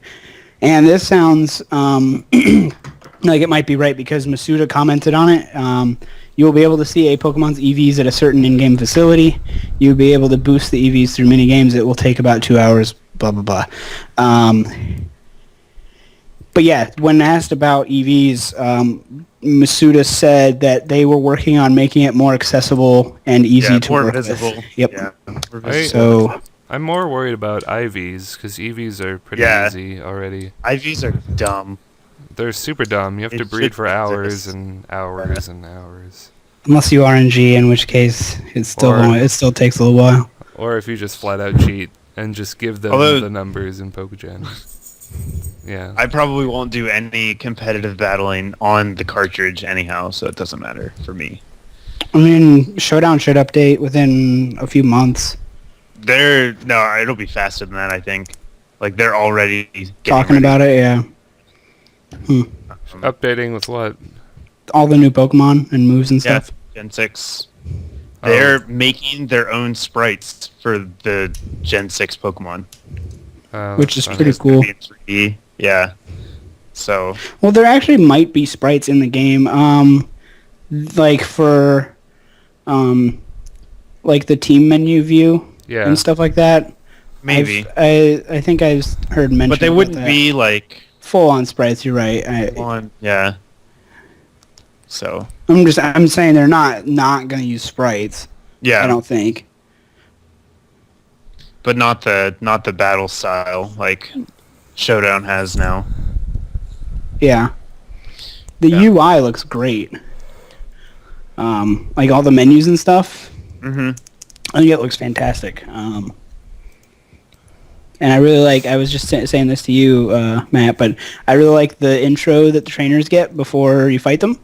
And this sounds like it might be right because Masuda commented on it. You will be able to see a Pokemon's EVs at a certain in-game facility. You'll be able to boost the EVs through mini-games. It will take about 2 hours, blah, blah, blah. But yeah, when asked about EVs, Masuda said that they were working on making it more accessible and easy to more work visible. with. Yep. Yeah, more I- visible. So I'm more worried about IVs because EVs are pretty Yeah. easy already. IVs are dumb. They're super dumb. You have to It breed for shouldn't hours exist. and hours and hours. unless you RNG, in which case it still Or- it still takes a little while. Or if you just flat out cheat and just give them Although- the numbers in Pokegen. Yeah. I probably won't do any competitive battling on the cartridge anyhow, so it doesn't matter for me. I mean, Showdown should update within a few months. No, it'll be faster than that. I think. Like they're already Talking about it, yeah. Updating with what? All the new Pokemon and moves and Yeah, stuff. Gen 6. Oh. They're making their own sprites for the Gen 6 Pokemon. Which is that's pretty It's gonna cool. be in 3D. Yeah. So Well, there actually might be sprites in the game, like for, like the team menu view Yeah. and stuff like that. maybe, I think I've heard mention. but they about wouldn't that. be like full on sprites. You're right. on. Yeah. So I'm saying they're not gonna use sprites. yeah, I don't think. but not the battle style like Showdown has now. Yeah. The Yeah. UI looks great. Like all the menus and stuff. Mm-hmm. I think it looks fantastic. And I really like, I was just saying this to you, Matt, but I really like the intro that the trainers get before you fight them.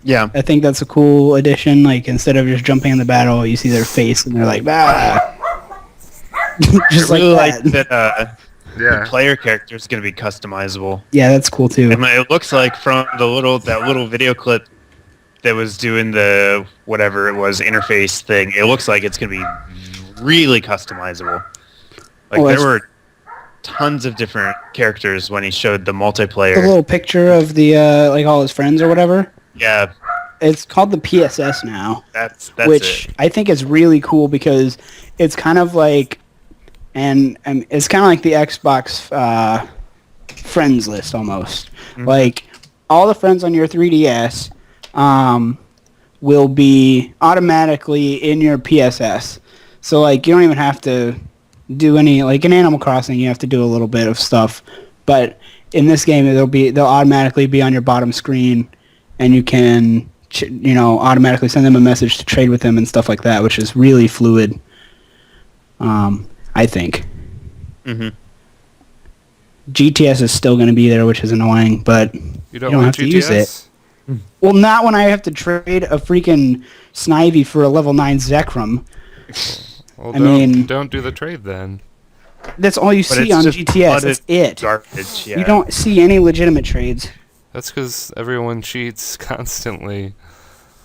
Yeah. I think that's a cool addition. Like, instead of just jumping in the battle, you see their face and they're like, ah. Just I really like like that. that the Yeah. player character is going to be customizable. Yeah, that's cool too. And it looks like from that little video clip that was doing the whatever it was interface thing, it looks like it's going to be really customizable. Like Oh, there that's- were tons of different characters when he showed the The multiplayer. little picture of the, like all his friends or whatever. Yeah, It's called the PSS now. that's Which it. I think is really cool because it's kind of like, and it's kind of like the Xbox friends list almost. Mm-hmm. Like all the friends on your 3DS will be automatically in your PSS. So like you don't even have to do any, like in Animal Crossing you have to do a little bit of stuff, but in this game they'll automatically be on your bottom screen, and you can automatically send them a message to trade with them and stuff like that, which is really fluid. I think Mm-hmm. GTS is still going to be there, which is annoying, but You don't don't want have to use GTS? well, not when I have to trade a freaking Snivy for a level 9 Zekrom. Well, I mean, don't do the trade then. that's all you But see it's on just GTS. That's it. garbage. Yeah. You don't see any legitimate trades. That's because everyone cheats constantly.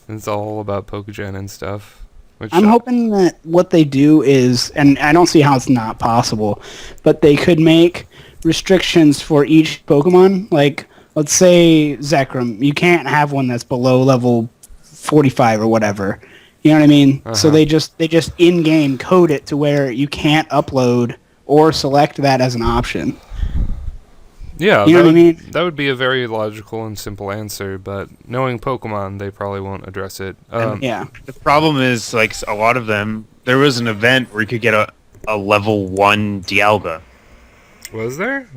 It's all about Pokegen and stuff. Which I'm hoping that what they do is, and I don't see how it's not possible, but they could make restrictions for each Pokemon. Like, let's say Zekrom, you can't have one that's below level 45 or whatever. You know what I mean? So they just in-game code it to where you can't upload or select that as an option. Yeah, You know what I mean? That would be a very logical and simple answer, but knowing Pokemon, they probably won't address it. Yeah. The problem is, like, a lot of them, there was an event where you could get a level 1 Dialga. Was there?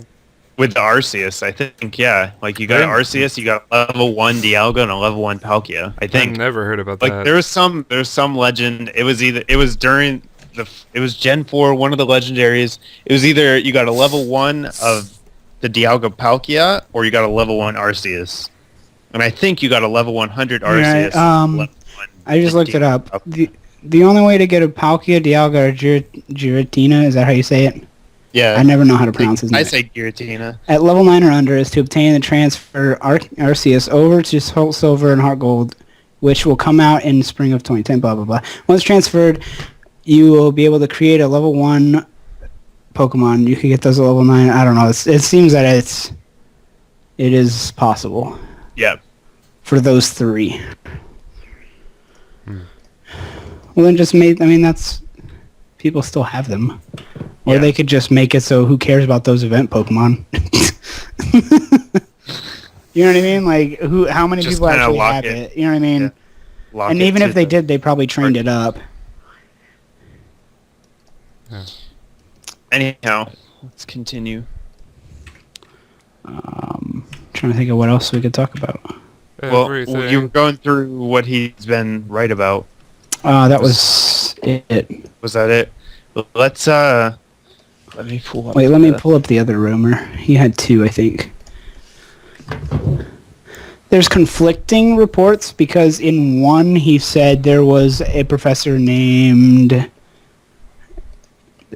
With the Arceus, I think, yeah. Like, you got an Really? Arceus, you got a level 1 Dialga, and a level 1 Palkia, I I've think. never heard about Like, that. there's some legend, it was Gen 4, one of the legendaries. It was either you got a level 1 of the Dialga Palkia, or you got a level 1 Arceus. And I think you got a level 100 Arceus. Level 1 I just looked it up. Palkia. The only way to get a Palkia, Dialga, or Giratina, is that how you say it? Yeah. I never know how to pronounce his name. I say Giratina. At level 9 or under is to obtain the transfer Arceus over to Soul Silver and Heart Gold, which will come out in spring of 2010, blah, blah, blah. Once transferred, you will be able to create a level 1 Pokemon. You could get those at level 9. I don't know. It seems that it is possible Yeah. for those 3. Well, then just that's... People still have them. Or Yeah. they could just make it so who cares about those event Pokemon? You know what I mean? Like, how many Just people kinda actually lock have it. it? You know what I mean? Yeah. Lock And it even to if they the- did, they probably trained it up. Anyhow, let's continue. Trying to think of what else we could talk about. Well, Everything. you were going through what he's been right about. That was it. Was that it? Well, let me pull up. Wait, let me pull up the other rumor. He had 2, I think. There's conflicting reports because in one he said there was a professor named...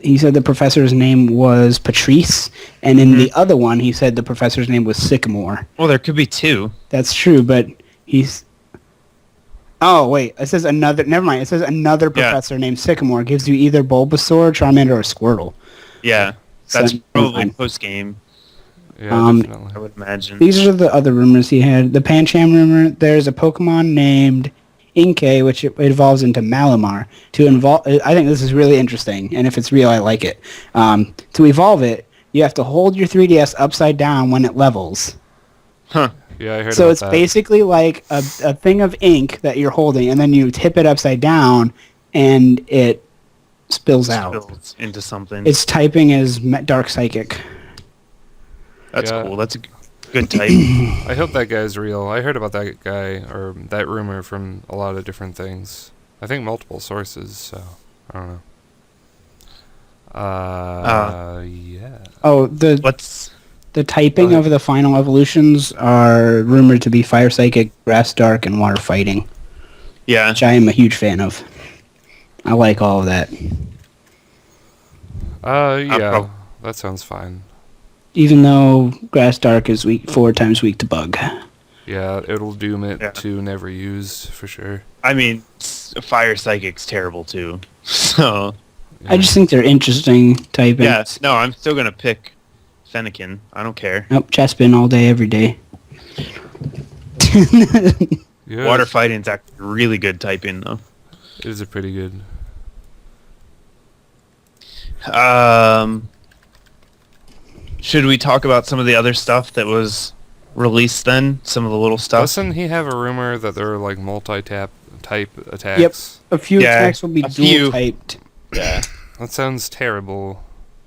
He said the professor's name was Patrice, and in the other one he said the professor's name was Sycamore. Well, there could be 2. That's true, but he's... Oh, wait, it says another... Never mind, it says another professor named Sycamore gives you either Bulbasaur, Charmander, or Squirtle. Yeah, that's So, probably fine. post-game, Yeah, definitely. I would imagine. These are the other rumors he had. The Pancham rumor, there's a Pokemon named Inkay, which it evolves into Malamar. I think this is really interesting, and if it's real, I like it. To evolve it, you have to hold your 3DS upside down when it levels. Huh. Yeah, I heard So about it's that. basically like a thing of ink that you're holding, and then you tip it upside down, and it spills out. Spills into something. Its typing is Dark Psychic. That's Yeah. cool. That's a good type. I hope that guy's real. I heard about that guy, or that rumor, from a lot of different things. I think multiple sources, so I don't know. Yeah. Oh, the typing of the final evolutions are rumored to be Fire Psychic, Grass Dark, and Water Fighting, Yeah. which I am a huge fan of. I like all of that. Yeah, that sounds fine. Even though Grass Dark is 4 times weak to bug. Yeah, it'll doom it Yeah. to never use, for sure. I mean, Fire Psychic's terrible, too. So, I just think they're interesting typings. yeah. No, I'm still going to pick Fennekin. I don't care. Nope, Chespin all day, every day. Yeah, Water Fighting's actually really good typing, though. it is a pretty good. Should we talk about some of the other stuff that was released then? Some of the little stuff? Doesn't he have a rumor that there are like multi-type attacks? Yep. A few Yeah, attacks will be a few. dual typed. Yeah. That sounds terrible.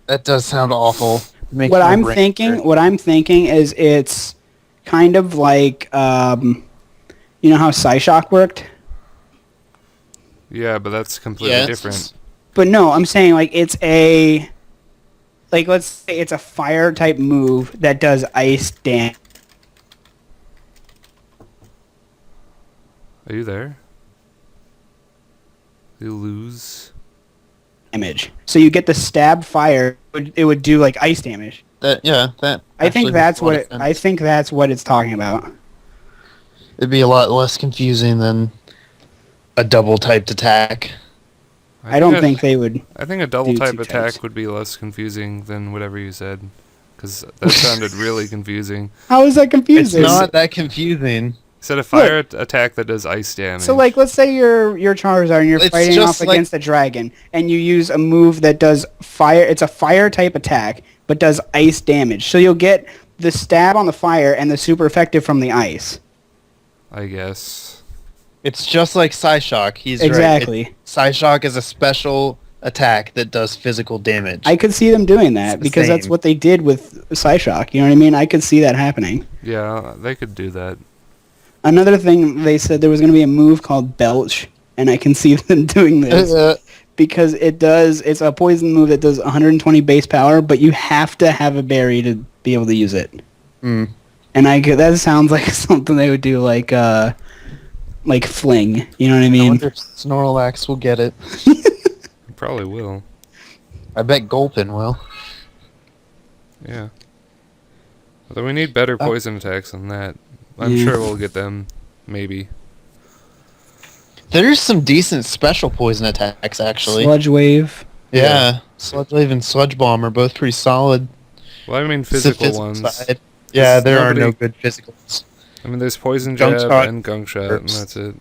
That does sound awful. What I'm thinking is it's kind of like you know how Psyshock worked? Yeah, but that's completely different. But no, I'm saying like it's a let's say it's a fire type move that does ice damage. Are you there? You lose. damage. So you get the stab fire. It would do like ice damage. That I think actually that's makes a lot what of sense. I think that's what it's talking about. It'd be a lot less confusing than a double typed attack. I don't think they would. I think a double do type two attack types. would be less confusing than whatever you said, because that sounded really confusing. How is that It's confusing? It's- not that confusing. You said a fire attack that does ice damage. So, like, let's say you're Charizard and you're It's fighting just off like- against a dragon, and you use a move that does fire. It's a fire type attack, but does ice damage. So you'll get the stab on the fire and the super effective from the ice. I guess. It's just like Psyshock. He's Exactly. right. Psyshock is a special attack that does physical damage. I could see them doing that It's the because that's same. what they did with Psyshock. You know what I mean? I could see that happening. Yeah, they could do that. Another thing, they said there was going to be a move called Belch, and I can see them doing this. Because it's a poison move that does 120 base power, but you have to have a berry to be able to use it. Mm. And that sounds like something they would do like Fling. You know what I I mean? wonder if Snorlax will get it. Probably will. I bet Gulpin will. Yeah. Although we need better poison attacks than that. I'm Yeah. sure we'll get them. Maybe. There's some decent special poison attacks, actually. Sludge Wave. Yeah. Sludge Wave and Sludge Bomb are both pretty solid. Well, I mean It's the physical physical ones. side. Yeah, there are no nobody- good physicals. I mean, there's poison Gunk jab shot and gunk shot, and works. that's it.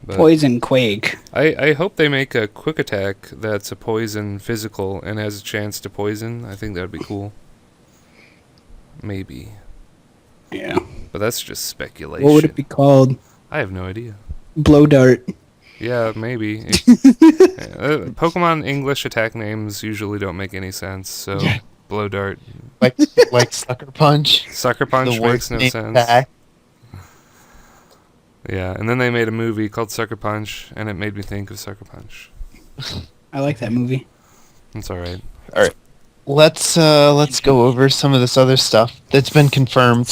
But Poison Quake. I hope they make a quick attack that's a poison physical and has a chance to poison. I think that would be cool. Maybe. Yeah. But that's just speculation. What would it be called? I have no idea. Blow Dart. Yeah, maybe. Pokemon English attack names usually don't make any sense, so Yeah. Blow Dart. Like Sucker Punch. Sucker Punch the makes worst no named sense. attack. Yeah, and then they made a movie called Sucker Punch, and it made me think of Sucker Punch. I like that movie. It's alright. Let's go over some of this other stuff that's been confirmed.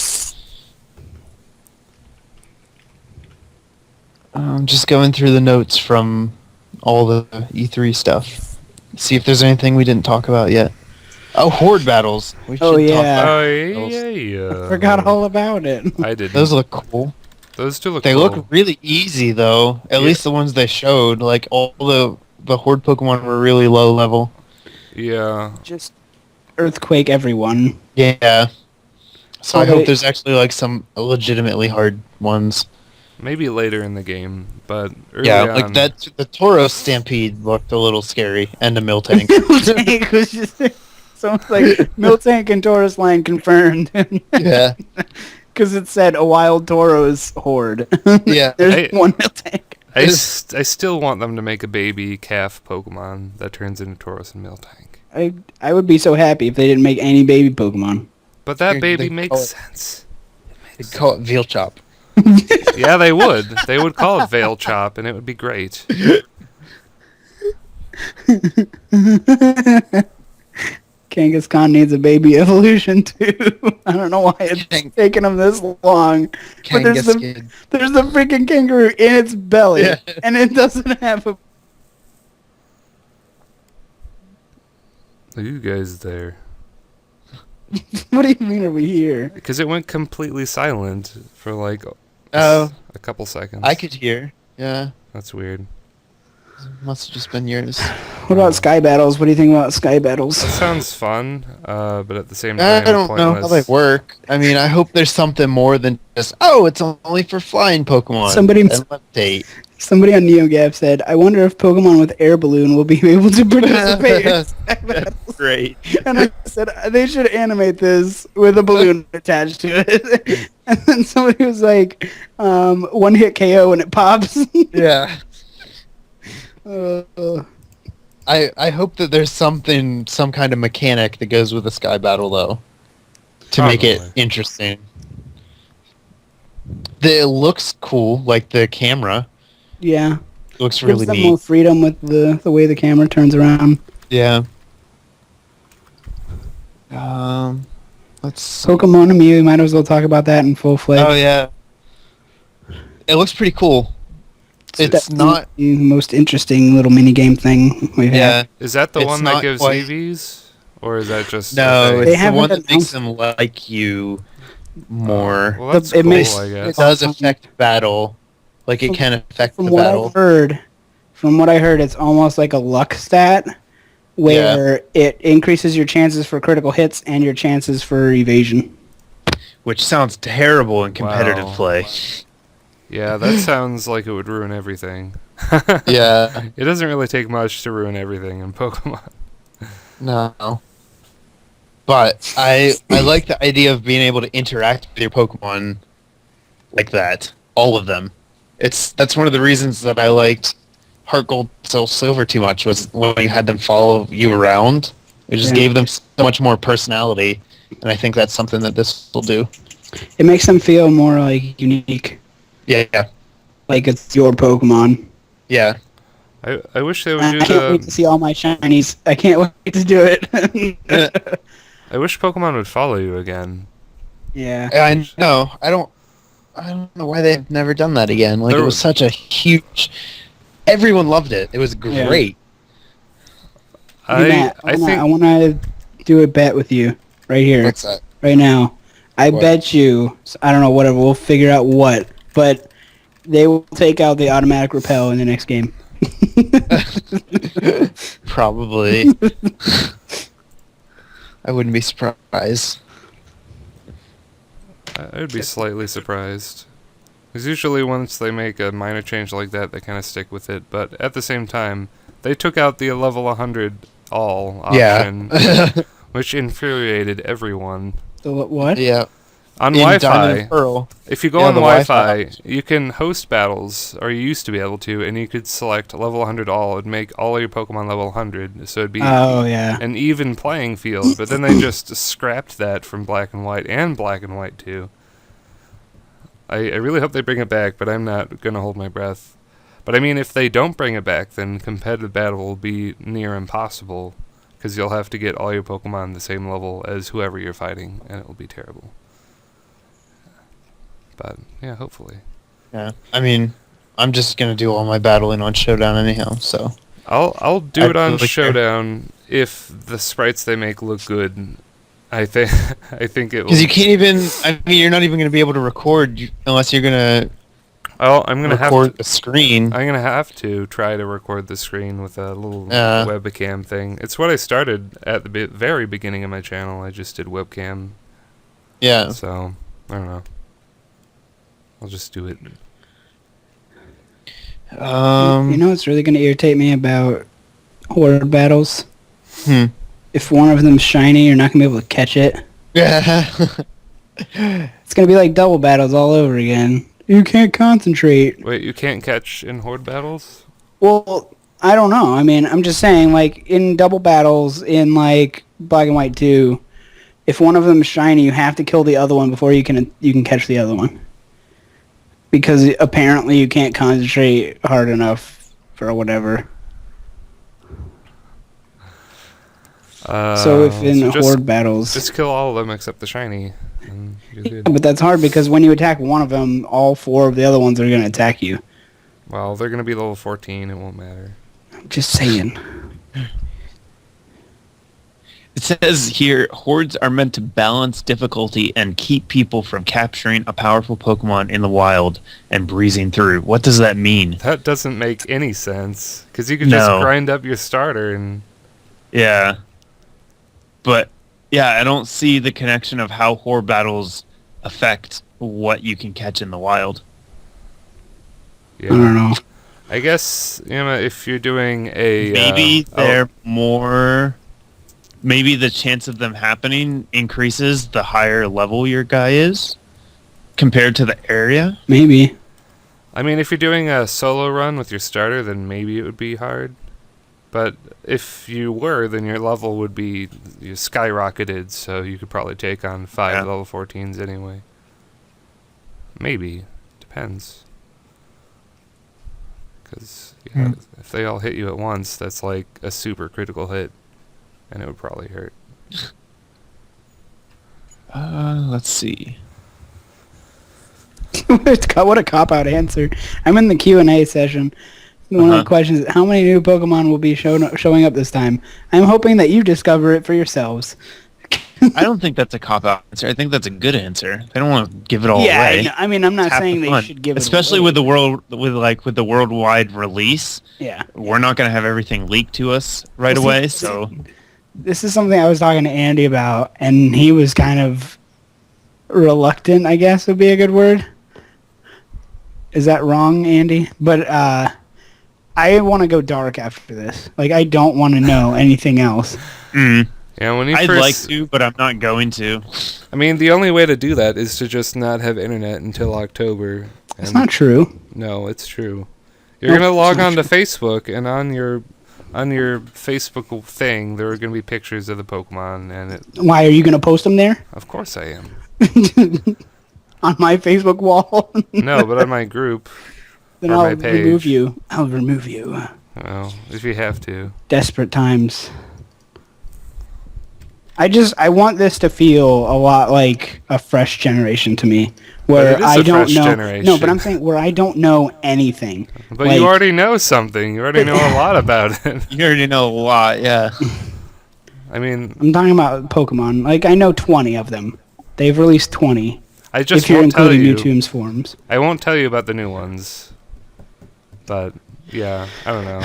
Just going through the notes from all the E3 stuff. See if there's anything we didn't talk about yet. Oh, Horde battles. We Oh, should talk yeah. about Oh, those. yeah. Forgot all about it. I didn't. Those look cool. Those two look They cool. look really easy though. At Yeah. least the ones they showed. Like all the Horde Pokemon were really low level. Yeah. Just Earthquake everyone. Yeah. So I Oh, hope they- there's actually like some legitimately hard ones. Maybe later in the game, but early Yeah, on, like that. The Tauros Stampede looked a little scary, and the Miltank. Miltank was just so it's like Miltank and Taurus line confirmed. Yeah, Because it said a wild Tauros horde. yeah. There's Hey. one Miltank. I still want them to make a baby calf Pokemon that turns into Tauros and Miltank. I would be so happy if they didn't make any baby Pokemon. But that They baby call makes it- sense. They call it Veal Chop. Yeah, they would. They would call it Veil Chop, and it would be great. Kangaskhan needs a baby evolution too. I don't know why it's taken them this long. But there's Kangaskid. there's the freaking kangaroo in its belly, Yeah. and it doesn't have a. Are you guys there? What do you mean? Are we here? Because it went completely silent for like Oh, a couple seconds. I could hear. Yeah, That's weird. must have just been yours. What about Sky Battles? What do you think about Sky Battles? That sounds fun, but at the same I time, don't know how they pointless. work. I mean, I hope there's something more than just it's only for flying Pokemon. Somebody- and levitate. Somebody on NeoGaf said, "I wonder if Pokemon with air balloon will be able to participate in Sky Battles." Great. And I said they should animate this with a balloon attached to it. And then somebody was like, one hit KO and it pops. Yeah. uh, I hope that there's some kind of mechanic that goes with the Sky Battle though, to make it Probably. interesting. It looks cool, like the camera yeah. looks really Gives them neat. more freedom with the way the camera turns around. Yeah. Let's. Pokemon and Mew, might as well talk about that in full fledged. Oh yeah. It looks pretty cool. It's not. The most interesting little mini game thing we've had. Is that the It's one that not gives quite- EVs? Or is that just... No, a They it's the haven't one that makes announced- them like you more. Well, that's It cool, makes- I It guess. does affect battle. Like, it can affect the From what battle. I heard, it's almost like a luck stat where it increases your chances for critical hits and your chances for evasion. Which sounds terrible in competitive Wow. play. Yeah, that sounds like it would ruin everything. Yeah. It doesn't really take much to ruin everything in Pokemon. No. But I like the idea of being able to interact with your Pokemon like that. All of them. That's one of the reasons that I liked Heart Gold, Soul Silver too much, was when you had them follow you around. It just gave them so much more personality, and I think that's something that this will do. It makes them feel more like unique, Yeah. like it's your Pokemon. Yeah. I wish they would I do can't wait to see all my shinies. I can't wait to do it. I wish Pokemon would follow you again. Yeah. I know. I don't know why they've never done that again. Like, it was such a huge... Everyone loved it. It was great. Hey, Matt, I want to do a bet with you right here, What's that? right now. I What? bet you, I don't know, whatever, we'll figure out what, but they will take out the automatic repel in the next game. Probably. I wouldn't be surprised. I would be slightly surprised. Because usually once they make a minor change like that, they kind of stick with it. But at the same time, they took out the level 100 all option, which infuriated everyone. The what? Yeah. On In Diamond Wi-Fi, and Pearl. if you go Yeah, on the Wi-Fi, Wi-Fi. you can host battles, or you used to be able to, and you could select level 100 all and make all your Pokemon level 100, so it'd be Oh, yeah. an even playing field. But then they just scrapped that from Black and White, and Black and White too. I really hope they bring it back, but I'm not going to hold my breath. But I mean, if they don't bring it back, then competitive battle will be near impossible, because you'll have to get all your Pokemon the same level as whoever you're fighting, and it will be terrible. But, yeah, hopefully. Yeah. I mean, I'm just going to do all my battling on Showdown anyhow, so... I'll do it on really care. Showdown if the sprites they make look good. I think it will. Because you can't even... I mean, you're not even going to be able to record unless you're going to Oh, I'm gonna have record to. the screen. I'm gonna have to try to record the screen with a little webcam thing. It's what I started at the very beginning of my channel. I just did webcam. Yeah. So I don't know. I'll just do it. You know what's really going to irritate me about horde battles? If one of them's shiny, you're not going to be able to catch it. Yeah. It's going to be like double battles all over again. You can't concentrate. Wait, you can't catch in horde battles? Well, I don't know. I mean, I'm just saying, like, in double battles, in, like, Black and White 2, if one of them is shiny, you have to kill the other one before you can catch the other one. Because apparently you can't concentrate hard enough for whatever. So if in horde battles... Just kill all of them except the shiny. And you're good. But that's hard because when you attack one of them, all four of the other ones are going to attack you. Well, they're going to be level 14. It won't matter. I'm just saying. It says here, hordes are meant to balance difficulty and keep people from capturing a powerful Pokemon in the wild and breezing through. What does that mean? That doesn't make any sense. Because you could No. just grind up your starter and... Yeah. But, yeah, I don't see the connection of how horde battles affect what you can catch in the wild. Yeah. I don't know. I guess, you know, if you're doing a... Maybe they're more... Maybe the chance of them happening increases the higher level your guy is compared to the area. Maybe. I mean, if you're doing a solo run with your starter, then maybe it would be hard. But if you were, then your level would be skyrocketed, so you could probably take on 5 level 14s anyway. Maybe. Depends. Because if they all hit you at once, that's like a super critical hit. And it would probably hurt. Let's see. What a cop-out answer. I'm in the Q&A session. One of the questions is, how many new Pokemon will be showing up this time? I'm hoping that you discover it for yourselves. I don't think that's a cop-out answer. I think that's a good answer. They don't want to give it all away. I mean, I'm not It's half saying the they fun. should give it Especially away. with the worldwide release. Yeah. We're not going to have everything leaked to us right away, so... This is something I was talking to Andy about, and he was kind of reluctant, I guess would be a good word. Is that wrong, Andy? But I want to go dark after this. Like, I don't want to know anything else. Mm. Yeah, when you I'd first, like to, but I'm not going to. I mean, the only way to do that is to just not have internet until October. It's not true. No, it's true. You're gonna log on to Facebook, and on your Facebook thing, there are gonna be pictures of the Pokemon, and Why, are you going to post them there? of course I am. On my Facebook wall? No, but on my group. Then or I'll my page. remove you. I'll remove you. Well, if you have to. Desperate times. I want this to feel a lot like a fresh generation to me, where it is I a don't fresh know. generation. No, but I'm saying where I don't know anything. But Like, you already know something. You already know a lot about it. You already know a lot, yeah. I mean, I'm talking about Pokemon. Like, I know 20 of them. They've released 20. I just if you're won't tell including you. Mewtwo's forms. I won't tell you about the new ones. But yeah, I don't know.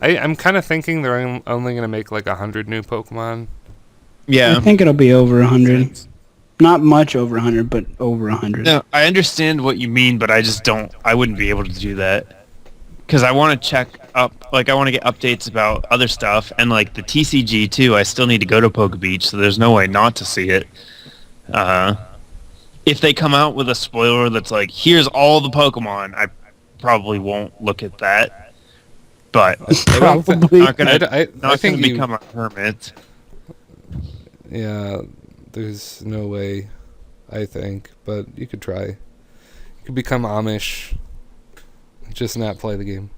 I'm kind of thinking they're only gonna make like 100 new Pokemon. Yeah. I think it'll be over 100. Not much over 100, but over 100. No, I understand what you mean, but I just don't. I wouldn't be able to do that because I want to check up. Like, I want to get updates about other stuff, and like the TCG too. I still need to go to Poke Beach, so there's no way not to see it. If they come out with a spoiler that's like, "Here's all the Pokemon," I probably won't look at that. But Probably. not gonna, I not think gonna you- become a hermit. Yeah, there's no way, I think, but you could try. You could become Amish, just not play the game.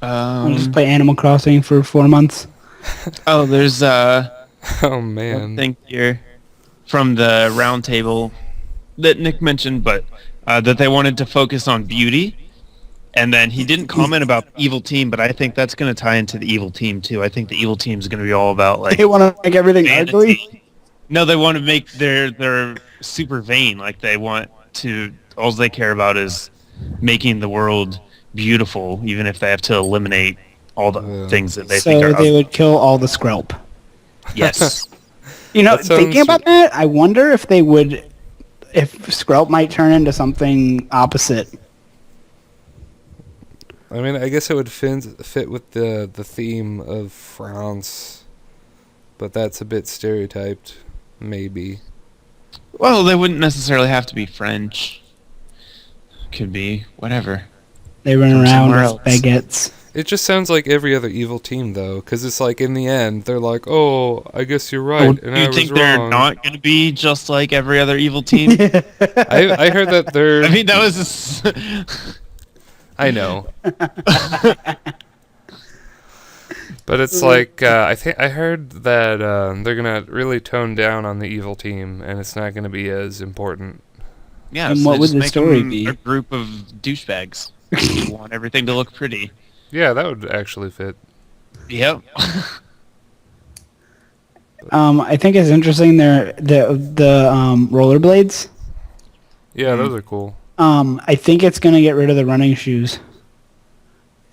I'll just play Animal Crossing for 4 months. Oh, there's Oh one man. thing here from the round table that Nick mentioned, but that they wanted to focus on beauty. And then he didn't comment about Evil Team, but I think that's going to tie into the Evil Team too. I think the Evil Team is going to be all about like They want to make everything vanity. ugly? No, they want to make their super vain. Like they want to. All they care about is making the world beautiful, even if they have to eliminate all the Yeah. things that they think So are they ugly. would kill all the Skrelp. Yes. You know, That sounds- thinking about that, I wonder if they would, if Skrelp might turn into something opposite. I mean, I guess it would fit with the theme of France, but that's a bit stereotyped, maybe. Well, they wouldn't necessarily have to be French. Could be whatever. They run From around somewhere as else. baguettes. It just sounds like every other Evil Team, though, because it's like in the end they're like, "Oh, I guess you're right, and Do I you was think wrong." they're not going to be just like every other Evil Team? I heard that they're. I mean, that was. I know. But it's like I heard that they're gonna really tone down on the Evil Team, and it's not gonna be as important. Yeah, And so what they would just the make story them be? a group of douchebags who want everything to look pretty. Yeah, that would actually fit. Yep. I think it's interesting. The rollerblades. Yeah, those are cool. I think it's gonna get rid of the running shoes,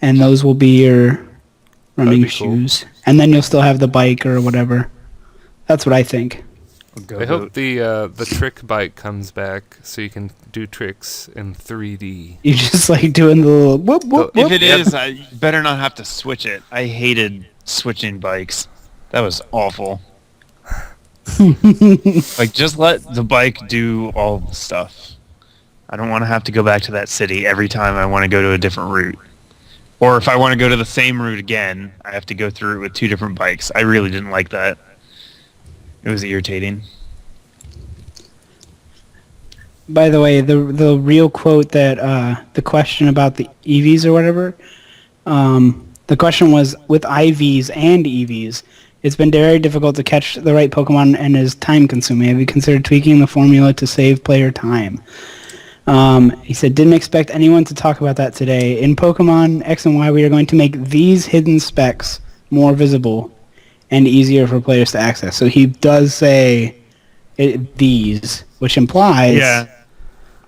and those will be your running be cool. shoes, and then you'll still have the bike or whatever. That's what I think. I hope the trick bike comes back so you can do tricks in 3D. You just like doing the little whoop whoop If whoop. it is, I better not have to switch it. I hated switching bikes. That was awful. Like, just let the bike do all the stuff. I don't want to have to go back to that city every time I want to go to a different route. Or if I want to go to the same route again, I have to go through it with two different bikes. I really didn't like that. It was irritating. By the way, the real quote that the question about the EVs or whatever, the question was with IVs and EVs, It's been very difficult to catch the right Pokemon and is time consuming. Have you considered tweaking the formula to save player time? He said, didn't expect anyone to talk about that today. In Pokemon X and Y, we are going to make these hidden specs more visible and easier for players to access. So he does say these, which implies... Yeah.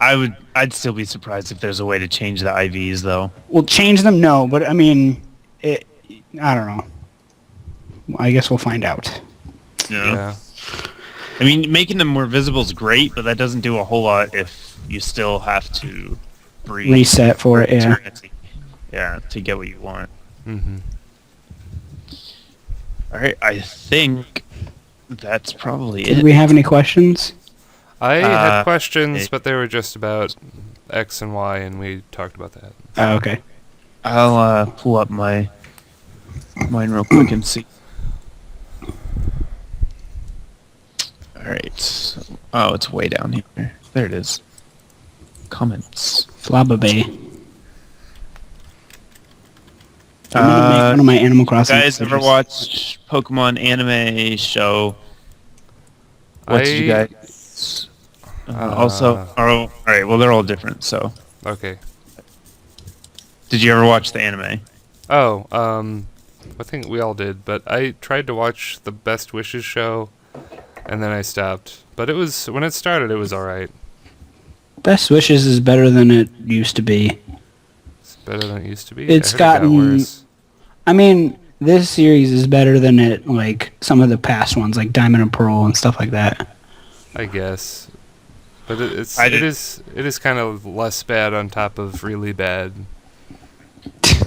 I'd still be surprised if there's a way to change the IVs, though. Well, change them, no. But, I mean, I don't know. I guess we'll find out. Yeah. I mean, making them more visible is great, but that doesn't do a whole lot if you still have to reset for it, yeah. Yeah, to get what you want. Mm-hmm. All right, I think that's probably Did it. we have any questions? I had questions, but they were just about X and Y, and we talked about that. Oh, okay. I'll pull up mine real quick and see. All right. So, oh, it's way down here. There it is. Comments. Flababay. I'm gonna make one of my Animal Crossing. Guys, ever watch Pokemon anime show? What did you guys? Also, all right. Well, they're all different. So, Okay. did you ever watch the anime? Oh, I think we all did, but I tried to watch the Best Wishes show, and then I stopped. But when it started, it was alright. Best Wishes is better than it used to be. It's better than it used to be. It's I heard it got gotten... worse. I mean, this series is better than it, like, some of the past ones, like Diamond and Pearl and stuff like that. I guess. But it is kind of less bad on top of really bad.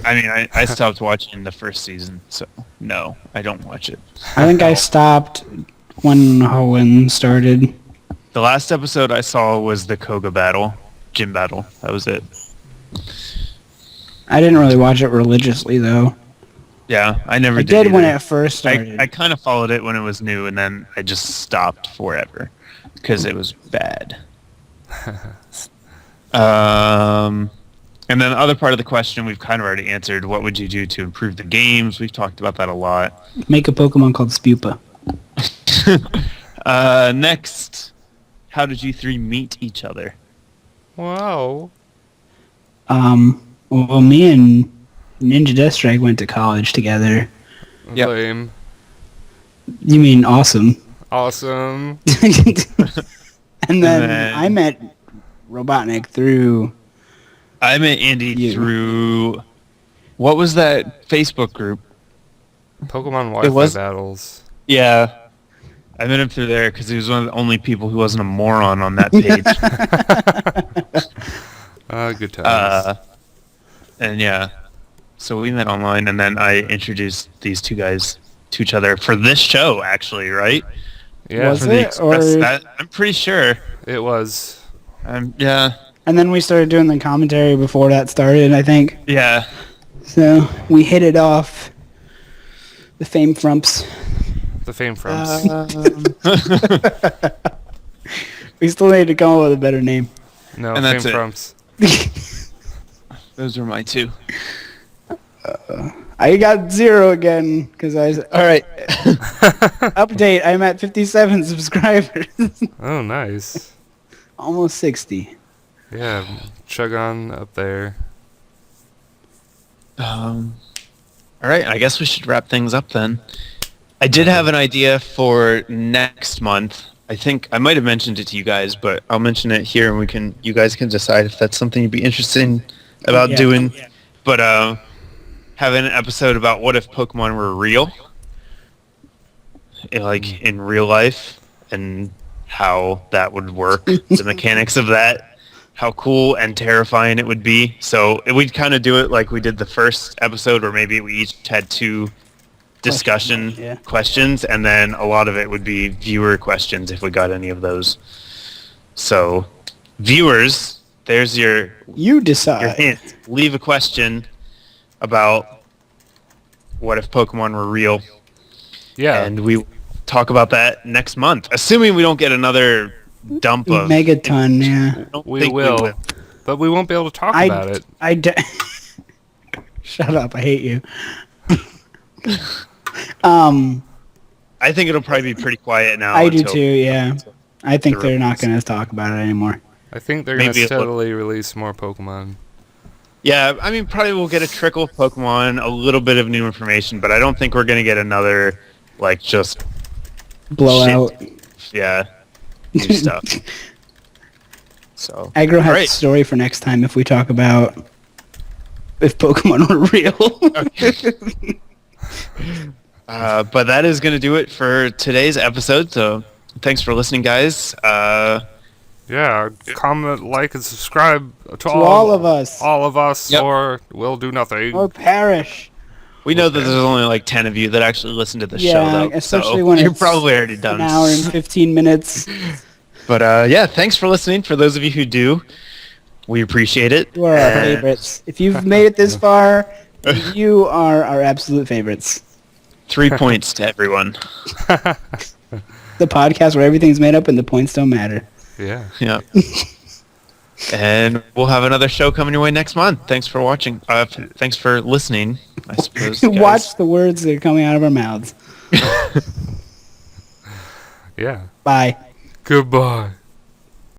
I mean, I stopped watching the first season, so no, I don't watch it. I think I stopped when Hoenn started. The last episode I saw was the Koga battle, gym battle. That was it. I didn't really watch it religiously, though. Yeah, I never I did did when either. it first started. I kind of followed it when it was new, and then I just stopped forever because it was bad. And then the other part of the question we've kind of already answered. What would you do to improve the games? We've talked about that a lot. Make a Pokemon called Spupa. Next, how did you three meet each other? Wow. Well, me and Ninja Deathstrike went to college together. Yep. Lame. You mean awesome? Awesome. And then I met Robotnik through... I met Andy You. through... What was that Facebook group? Pokemon Wi-Fi was- battles. Yeah. I met him through there because he was one of the only people who wasn't a moron on that page. Good times. And yeah. So we met online, and then I introduced these two guys to each other for this show, actually, right? Yeah, Was For the it, Express. or- I'm pretty sure. it was. Yeah. And then we started doing the commentary before that started, I think. Yeah. So we hit it off. The fame frumps. The Fame Frumps. We still need to come up with a better name. No, and Fame that's it. Frumps. Those are my two. I got 0 again because I was... All right. Update. I'm at 57 subscribers. Oh, nice. Almost 60. Yeah, chug on up there. All right, I guess we should wrap things up then. I did have an idea for next month. I think I might have mentioned it to you guys, but I'll mention it here, and you guys can decide if that's something you'd be interested in about Yeah. doing. But having an episode about what if Pokemon were real, like in real life, and how that would work, the mechanics of that, how cool and terrifying it would be. So we'd kind of do it like we did the first episode, where maybe we each had 2 discussion questions, and then a lot of it would be viewer questions if we got any of those. So, viewers, there's your You decide. hint. Leave a question about what if Pokemon were real, Yeah. and we talk about that next month, assuming we don't get another dump of Megaton, yeah. I don't We think will. But we won't be able to talk about it. Shut up, I hate you. I think it'll probably be pretty quiet now. I do until- too. Yeah, I think the they're not release. going to talk about it anymore. I think they're going Maybe to it look- steadily release more Pokemon. Yeah, I mean, probably we'll get a trickle of Pokemon, a little bit of new information, but I don't think we're gonna get another, like, just Blowout. yeah, new stuff. So Aggro has Alright. a story for next time if we talk about if Pokemon were real. But that is going to do it for today's episode. So thanks for listening, guys. Yeah, comment, like, and subscribe to all of us. All of us, Yep. or we'll do nothing. Or perish. We know that there's only like 10 of you that actually listen to the show, Yeah, though. especially so when you're it's probably already done. An hour and 15 minutes. But yeah, thanks for listening. For those of you who do, we appreciate it. You are our favorites. If you've made it this far, you are our absolute favorites. 3 points to everyone. The podcast where everything's made up and the points don't matter. Yeah. Yeah. And we'll have another show coming your way next month. Thanks for watching. Thanks for listening, I suppose. guys. Watch the words that are coming out of our mouths. Yeah. Bye. Goodbye.